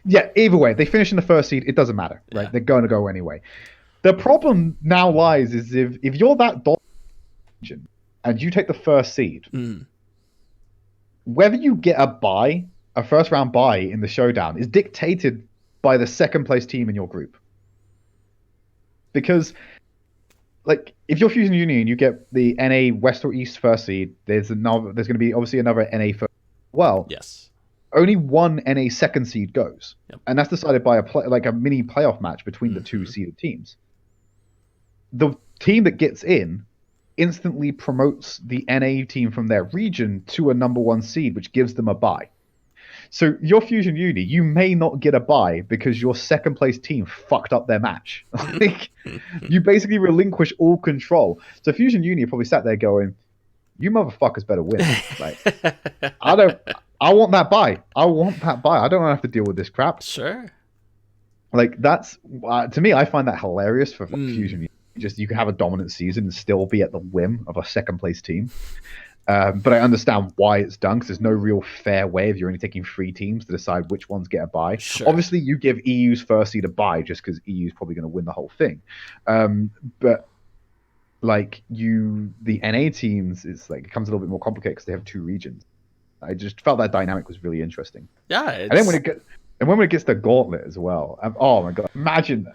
Yeah, either way, they finish in the 1st seed. It doesn't matter, right? They're going to go anyway. The problem now lies is if you're that dominant and you take the 1st seed, whether you get a bye, a 1st round bye in the showdown, is dictated by the 2nd place team in your group. Because, like, if you're Fusion Union, you get the NA West or East 1st seed. There's going to be obviously another NA 1st. Well, yes. Only one NA 2nd seed goes, and that's decided by a mini playoff match between the 2 seeded teams. The team that gets in instantly promotes the NA team from their region to a number 1 seed, which gives them a bye. So your Fusion Uni, you may not get a bye because your 2nd place team fucked up their match. Like, you basically relinquish all control. So Fusion Uni probably sat there going, "You motherfuckers better win." Like, I want that bye. I don't want to have to deal with this crap. Sure. Like, that's to me, I find that hilarious for Fusion. Just, you can have a dominant season and still be at the whim of a 2nd place team. But I understand why it's done, because there's no real fair way if you're only taking 3 teams to decide which ones get a bye. Sure. Obviously, you give EU's 1st seed a bye just because EU's probably going to win the whole thing. But like, the NA teams, it's like, it comes a little bit more complicated because they have 2 regions. I just felt that dynamic was really interesting. Yeah, and then when it gets to Gauntlet as well, oh my god! Imagine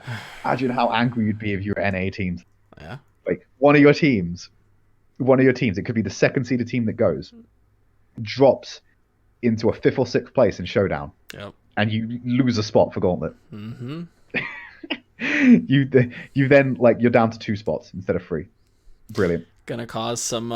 how angry you'd be if you were NA teams. Yeah. Like, one of your teams, it could be the 2nd seeded team that goes, drops into a 5th or 6th place in Showdown, and you lose a spot for Gauntlet. You then, like, you're down to 2 spots instead of 3. Brilliant. Gonna cause some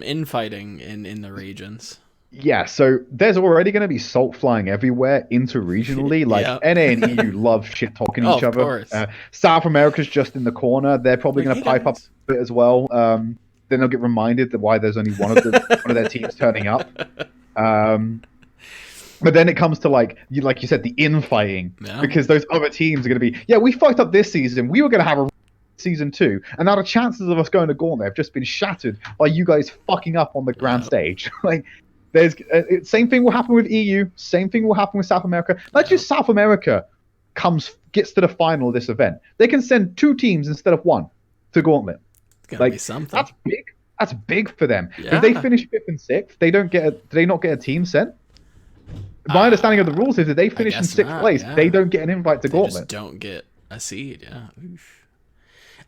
infighting in the regions. Yeah, so there's already going to be salt flying everywhere interregionally. Like, NA and EU love shit talking each other. Of course. South America's just in the corner. They're probably going to pipe up a bit as well. Then they'll get reminded that why there's only one of their teams turning up. But then it comes to, like you said, the infighting, because those other teams are going to be, we fucked up this season. We were going to have a season 2, and now the chances of us going to Gauntlet have just been shattered by you guys fucking up on the grand stage. Like, there's same thing will happen with EU, same thing will happen with South America. Not just South America gets to the final of this event. They can send 2 teams instead of 1 to Gauntlet. It's gotta be something. That's big. That's big for them. Yeah. If they finish 5th and 6th, do they not get a team sent? My understanding of the rules is that they finish in 6th place, they don't get an invite to Gauntlet. They just don't get a seed. Yeah.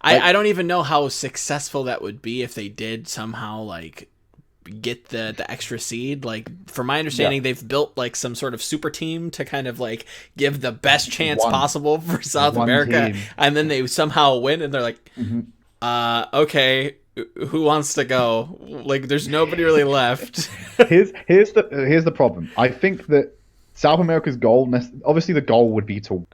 I don't even know how successful that would be if they did somehow, like, get the extra seed. Like, from my understanding, they've built, like, some sort of super team to kind of, like, give the best chance possible for South America, team. And then they somehow win, and they're like, okay, who wants to go? Like, there's nobody really left. Here's the problem. I think that South America's goal, obviously the goal would be to,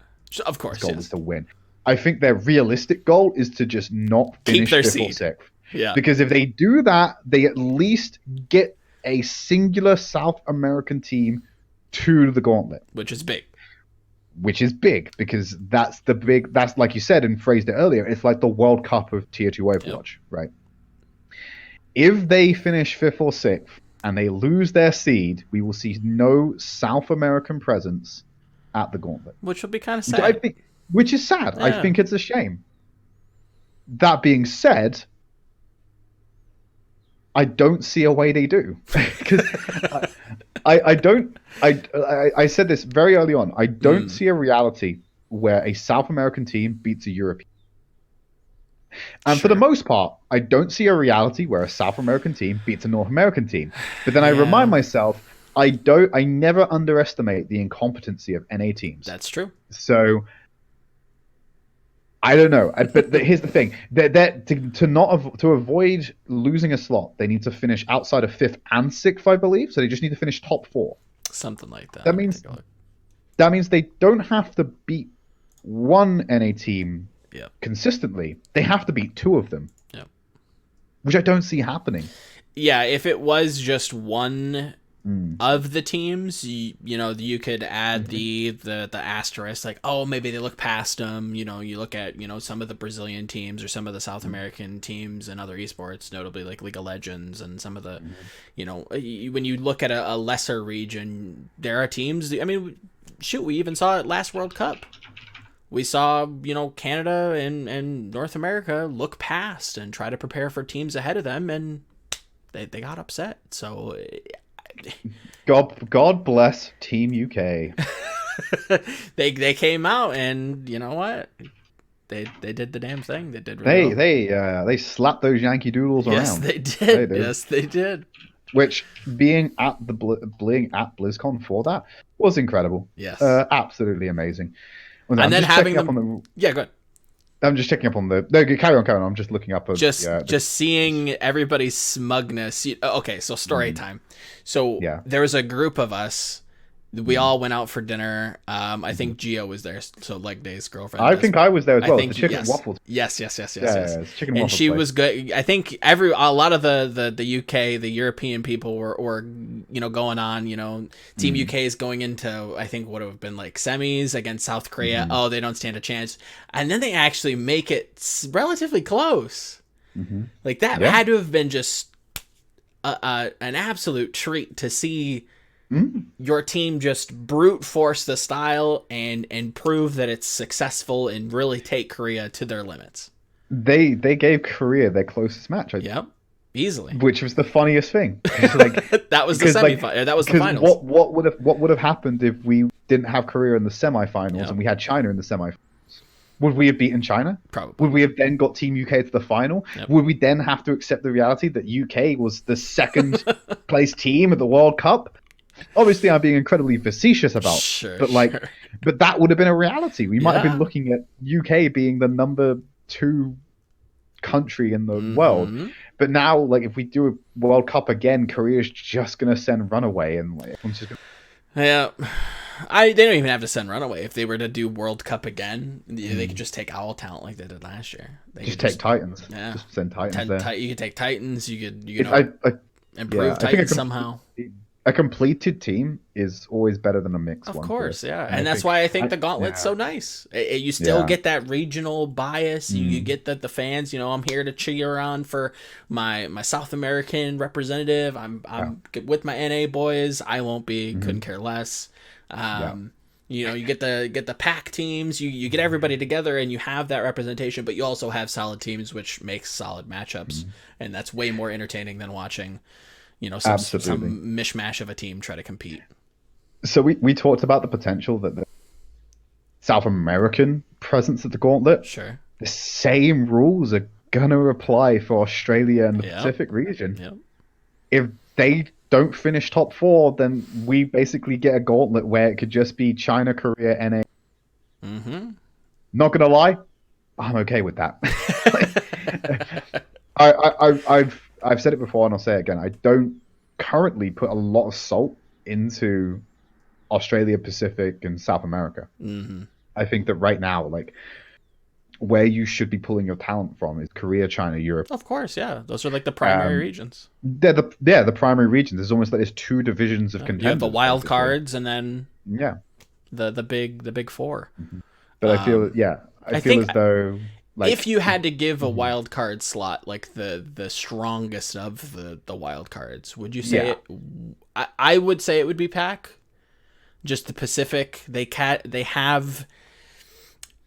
of course, goal is to win. I think their realistic goal is to just not finish 5th or 6th. Yeah. Because if they do that, they at least get a singular South American team to the Gauntlet. Which is big. Because that's like you said and phrased it earlier, it's like the World Cup of Tier 2 Overwatch, right? If they finish 5th or 6th and they lose their seed, we will see no South American presence at the Gauntlet. Which will be kind of sad. Which is sad. Yeah. I think it's a shame. That being said, I don't see a way they do because I don't I said this very early on. I don't see a reality where a South American team beats a European. And for the most part, I don't see a reality where a South American team beats a North American team. But then I remind myself, I never underestimate the incompetency of NA teams. That's true. So I don't know. But here's the thing: to avoid losing a slot, they need to finish outside of 5th and 6th, I believe. So they just need to finish top 4. Something like that. That means they don't have to beat one NA team consistently. They have to beat 2 of them. Yep. Which I don't see happening. Yeah, if it was just one of the teams, you could add the asterisk, like, oh, maybe they look past them. You look at some of the Brazilian teams or some of the South American teams and other esports, notably like League of Legends and some of the, when you look at a lesser region, there are teams. I mean, shoot, we even saw it last World Cup. We saw, Canada and North America look past and try to prepare for teams ahead of them, and they got upset. So God bless Team UK. they came out, and you know what? They did the damn thing. They did really well. They slapped those Yankee Doodles around. Yes, they did. Yes, they did. Which, being at BlizzCon for that was incredible. Yes, absolutely amazing. And then having them, go ahead. I'm just checking up on the. No, carry on. I'm just looking up. Just seeing everybody's smugness. Okay, so story time. So there was a group of us. We all went out for dinner. I think Gio was there, so leg day's girlfriend. I think I was there as well. The chicken and waffles. Yes. Chicken and she was good. I think a lot of the UK, the European people were going on. Team UK is going into, I think, what would have been like semis against South Korea. Oh, they don't stand a chance, and then they actually make it relatively close. Like that had to have been just an absolute treat to see. Your team just brute force the style and prove that it's successful and really take Korea to their limits. They gave Korea their closest match. Yep, easily. Which was the funniest thing. Like, that was the semifinal. That was the finals. What would have happened if we didn't have Korea in the semifinals and we had China in the semifinals? Would we have beaten China? Probably. Would we have then got Team UK to the final? Yep. Would we then have to accept the reality that UK was the second place team at the World Cup? Obviously, I'm being incredibly facetious about, but that would have been a reality. We might have been looking at UK being the number 2 country in the world, but now, like, if we do a World Cup again, Korea's just gonna send Runaway, and like, everyone's just gonna... they don't even have to send Runaway. If they were to do World Cup again, they could just take Owl Talent like they did last year. They just take Titans. Yeah, just send Titans there. You could take Titans. You could improve Titans somehow. A completed team is always better than a mixed one. Of course, yeah. And that's why I think the Gauntlet's so nice. You still get that regional bias. You get that the fans, I'm here to cheer on for my South American representative. I'm with my NA boys. I won't be. Couldn't care less. You get the pack teams. You get everybody together, and you have that representation. But you also have solid teams, which makes solid matchups, and that's way more entertaining than watching. Some mishmash of a team try to compete. So we talked about the potential that the South American presence at the Gauntlet. Sure. The same rules are gonna apply for Australia and the Pacific region. Yep. If they don't finish top 4, then we basically get a Gauntlet where it could just be China, Korea, NA. Not gonna lie, I'm okay with that. I've said it before and I'll say it again. I don't currently put a lot of salt into Australia, Pacific, and South America. I think that right now, like, where you should be pulling your talent from is Korea, China, Europe. Of course, yeah. Those are like the primary regions. They're the primary regions. There's almost like there's 2 divisions of contenders. You have the wild cards and then the big 4. But I feel I feel as though, like, if you had to give a wild card slot, like the strongest of the wild cards, would you say it? I would say it would be Pac. Just the Pacific, they have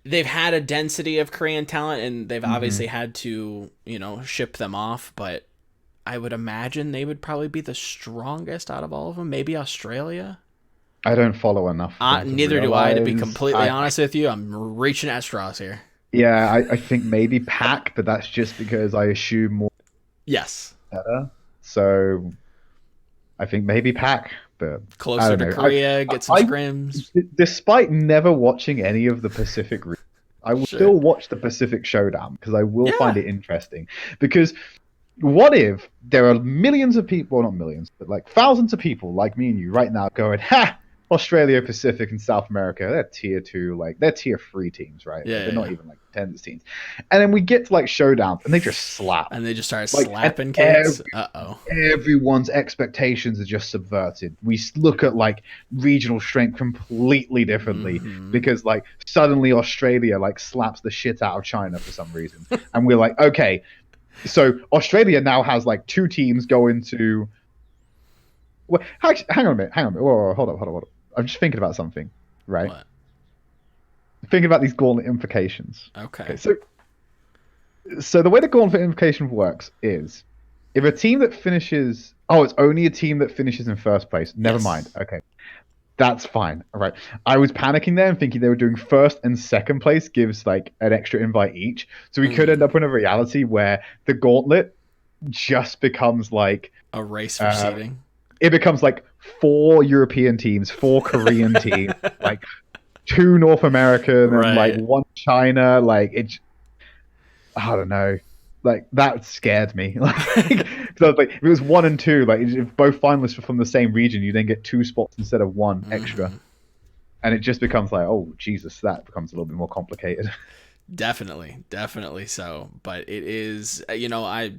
they've had a density of Korean talent, and they've Mm-hmm. obviously had to, ship them off, but I would imagine they would probably be the strongest out of all of them. Maybe Australia. I don't follow enough of them to Neither do I, to be realize. completely honest with you. I'm reaching at straws here. Yeah, I think maybe Pack, but that's just because I assume more Yes. better. So I think maybe Pack, but I Closer don't to know. Korea, get some scrims. Despite never watching any of the Pacific region, I will Sure. still watch the Pacific Showdown because I will Yeah. find it interesting. Because what if there are millions of people, well, not millions, but like thousands of people like me and you right now going, ha, Australia, Pacific, and South America, they're tier two, like they're tier three teams, right? Yeah, Like, they're yeah, not even like tens teams. And then we get to like showdowns and they just slap. and they just start Like, slapping kids. Uh-oh. everyone's expectations are just subverted. We look at like regional strength completely differently because like suddenly Australia like slaps the shit out of China for some reason. And we're like, okay, so Australia now has like two teams going to. Well, hang on a minute. Whoa, hold up. I'm just thinking about something, right? What? Thinking about these gauntlet implications. Okay. So the way the gauntlet implication works is if a team that finishes. Oh, it's only a team that finishes in first place. Never Yes. mind. Okay. That's fine. All right. I was panicking there and thinking they were doing first and second place gives like an extra invite each. So we could end up in a reality where the gauntlet just becomes like A race for seeding. it becomes like 4 European teams, 4 Korean teams, like 2 North American Right. and like 1 China. Like I don't know. Like that scared me. Like, so like if it was 1 and 2, like if both finalists were from the same region, you then get 2 spots instead of 1 extra, and it just becomes like, oh Jesus, that becomes a little bit more complicated. Definitely so. But it is, I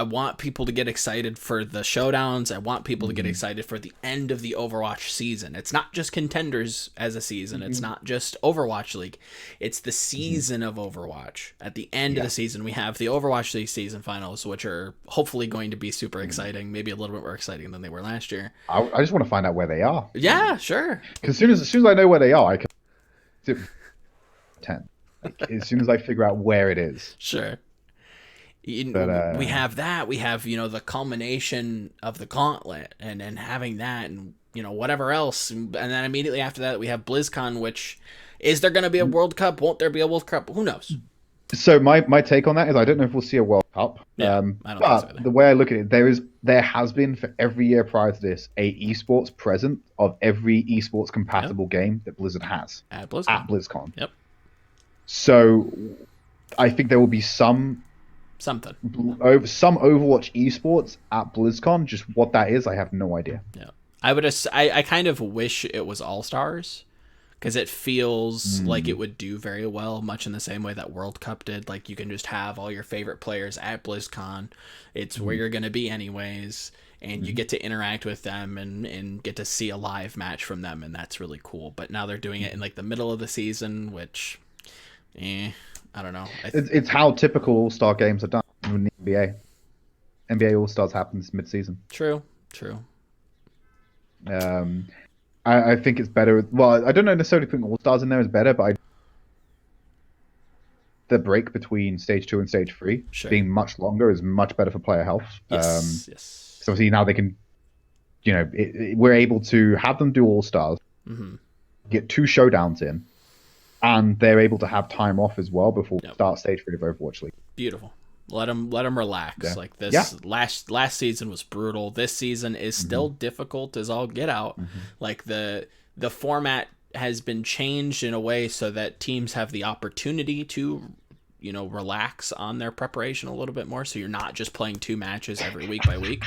want people to get excited for the showdowns. I want people to get excited for the end of the Overwatch season. It's not just contenders as a season. It's not just Overwatch League. It's the season of Overwatch. At the end of the season, we have the Overwatch League season finals, which are hopefully going to be super exciting. Maybe a little bit more exciting than they were last year. I just want to find out where they are. Yeah, sure. Because as soon as I know where they are, I can 10. Like, as soon as I figure out where it is. Sure. But, we have that. We have, the culmination of the gauntlet and having that and, whatever else. And then immediately after that, we have BlizzCon, which is there going to be a World Cup? Won't there be a World Cup? Who knows? So my take on that is I don't know if we'll see a World Cup. Yeah, I don't think so either. The way I look at it, there has been for every year prior to this a esports present of every esports compatible game that Blizzard has At BlizzCon. at BlizzCon. Yep. So I think there will be some Overwatch esports at BlizzCon. Just what that is, I have no idea. Yeah. I kind of wish it was All Stars because it feels like it would do very well, much in the same way that World Cup did. Like you can just have all your favorite players at BlizzCon. It's where you're going to be anyways, and you get to interact with them and get to see a live match from them, and that's really cool. But now they're doing it in like the middle of the season, which, I don't know. It's how typical All-Star games are done in the NBA. NBA All-Stars happens mid-season. True. I think it's better. Well, I don't know necessarily putting All-Stars in there is better, but the break between stage 2 and stage 3 being much longer is much better for player health. Yes. So obviously now they can, we're able to have them do All-Stars, get 2 showdowns in, and they're able to have time off as well before we start stage 3 of Overwatch League. Beautiful. Let them relax. Yeah. Like this last season was brutal. This season is still difficult as all get out. Like the format has been changed in a way so that teams have the opportunity to, relax on their preparation a little bit more. So you're not just playing 2 matches every week by week,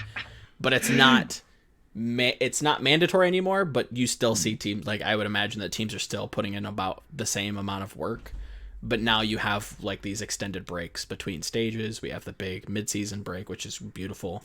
but it's not mandatory anymore. But you still see teams, like I would imagine that teams are still putting in about the same amount of work. But now you have like these extended breaks between stages. We have the big mid-season break, which is beautiful.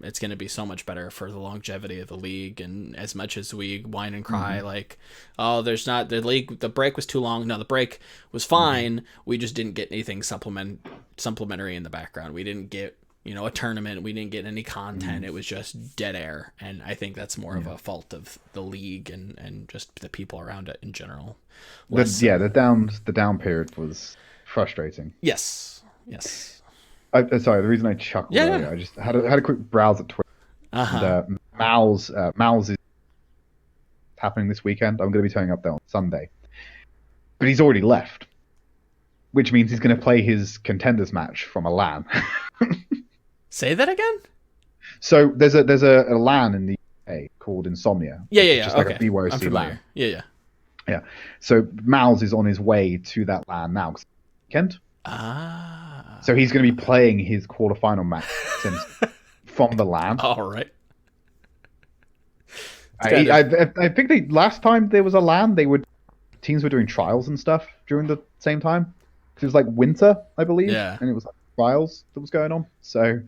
It's going to be so much better for the longevity of the league. And as much as we whine and cry, like, oh, there's not the league, the break was too long. No, the break was fine. We just didn't get anything supplementary in the background. We didn't get a tournament. We didn't get any content. It was just dead air. And I think that's more of a fault of the league and just the people around it in general. The down period was frustrating. Yes. Sorry, the reason I chuckled earlier, I just had a quick browse at Twitter. And, Mal's is happening this weekend. I'm going to be turning up there on Sunday. But he's already left, which means he's going to play his contenders match from a LAN. Say that again? So there's a LAN in the UK called Insomnia. Yeah. Just okay. like a BYOC I'm familiar. LAN. Yeah. So Mal's is on his way to that LAN now. Kent. So he's going to be playing his quarterfinal match from the LAN. All right. I think last time there was a LAN, teams were doing trials and stuff during the same time. It was like winter, I believe. Yeah. And it was like trials that was going on. So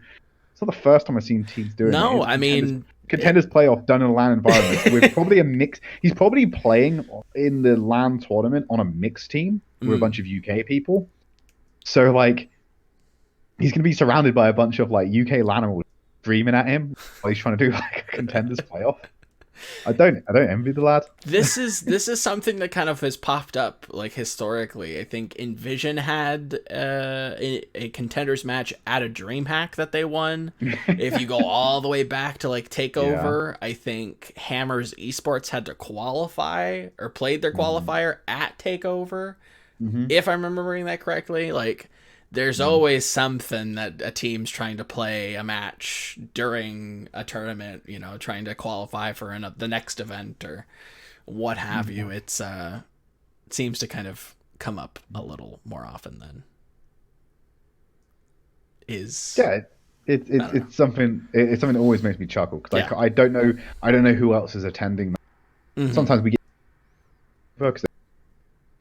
it's not the first time I've seen teams doing it. No, I mean... Contenders playoff done in a LAN environment with probably a mix. He's probably playing in the LAN tournament on a mixed team with a bunch of UK people. So, like, he's going to be surrounded by a bunch of, like, UK LANers screaming at him while he's trying to do, like, a Contenders playoff. I don't envy the lad. This is something that kind of has popped up like historically. I think Envision had a contenders match at a DreamHack that they won. If you go all the way back to like Takeover, I think Hammer's Esports had to qualify or played their qualifier at Takeover. If I'm remembering that correctly, like there's always something that a team's trying to play a match during a tournament, trying to qualify for the next event or what have you. It seems to kind of come up a little more often than is. Yeah, it's something that always makes me chuckle because I don't know who else is attending. Sometimes we get because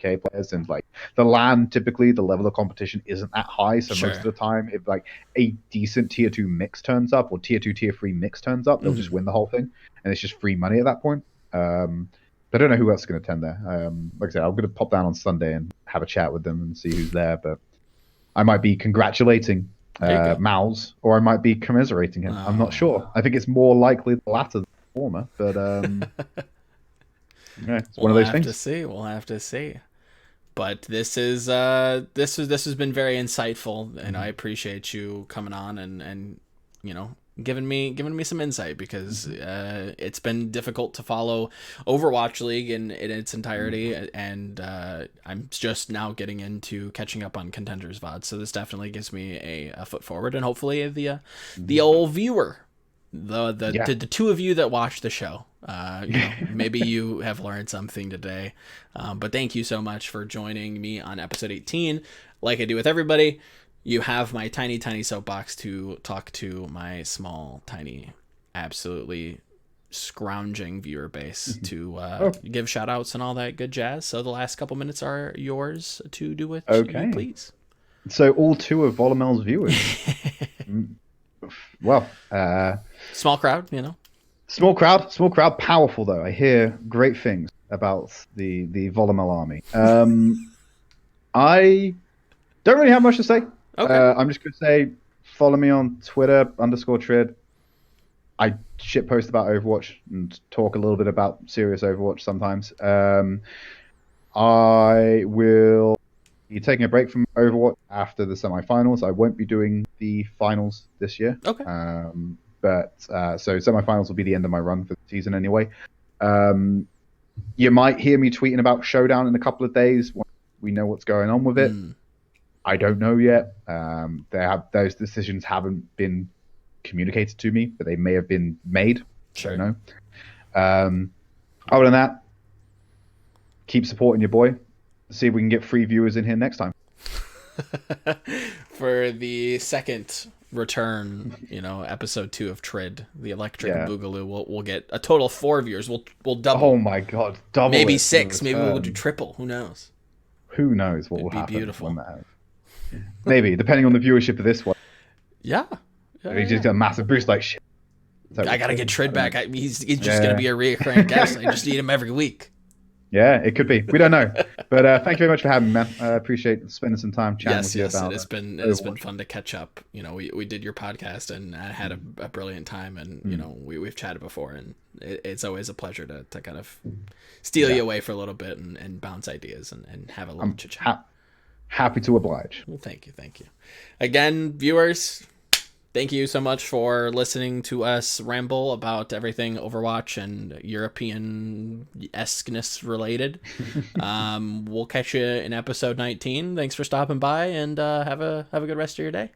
players and like the LAN, typically the level of competition isn't that high, so most of the time if like a decent tier 2 mix turns up or tier 2 tier 3 mix turns up, they'll just win the whole thing and it's just free money at that point. But I don't know who else is going to attend there. Like I said, I'm going to pop down on Sunday and have a chat with them and see who's there, but I might be congratulating Mouse or I might be commiserating him. I'm not sure. I think it's more likely the latter than the former, but it's one of those things. We'll have to see. But this has been very insightful, and I appreciate you coming on and giving me some insight because it's been difficult to follow Overwatch League in its entirety, and I'm just now getting into catching up on Contenders VOD. So this definitely gives me a foot forward, and hopefully the old viewer, the two of you that watch the show. Maybe you have learned something today, but thank you so much for joining me on episode 18. Like I do with everybody, you have my tiny soapbox to talk to my small, tiny, absolutely scrounging viewer base to give shout outs and all that good jazz. So the last couple minutes are yours to do with you, please. So all two of Volamel's viewers. Well, small crowd, Small crowd, powerful though. I hear great things about the Volamel army. I don't really have much to say. Okay. I'm just gonna say follow me on Twitter _Tridd. I shitpost about Overwatch and talk a little bit about serious Overwatch sometimes. I will be taking a break from Overwatch after the semifinals. I won't be doing the finals this year. Okay. But so semifinals will be the end of my run for the season anyway. You might hear me tweeting about Showdown in a couple of days when we know what's going on with it. I don't know yet. Those decisions haven't been communicated to me, but they may have been made. Sure. I don't know. Other than that, keep supporting your boy. See if we can get free viewers in here next time. For the second return, episode 2 of Tridd, the Electric Boogaloo, we'll get a total of 4 viewers. We'll double. Oh my god, double. Maybe 6. Maybe we'll do triple. Who knows? Who knows what will happen? Beautiful. When that happens. Maybe depending on the viewership of this one. Yeah. He just got a massive boost like shit. I gotta get Tridd back. He's just gonna be a reoccurring guest. I just need him every week. Yeah, it could be. We don't know. But thank you very much for having me, man. I appreciate spending some time chatting with you Yes, about it has been Overwatch. fun to catch up. You know, we did your podcast and I had a brilliant time, and you Mm. know we've chatted before, and it's always a pleasure to kind of steal Yeah, you away for a little bit and bounce ideas and have a little I'm chit chat. happy to oblige. Well, thank you. Again, viewers, thank you so much for listening to us ramble about everything Overwatch and European esqueness related. We'll catch you in episode 19. Thanks for stopping by, and have a good rest of your day.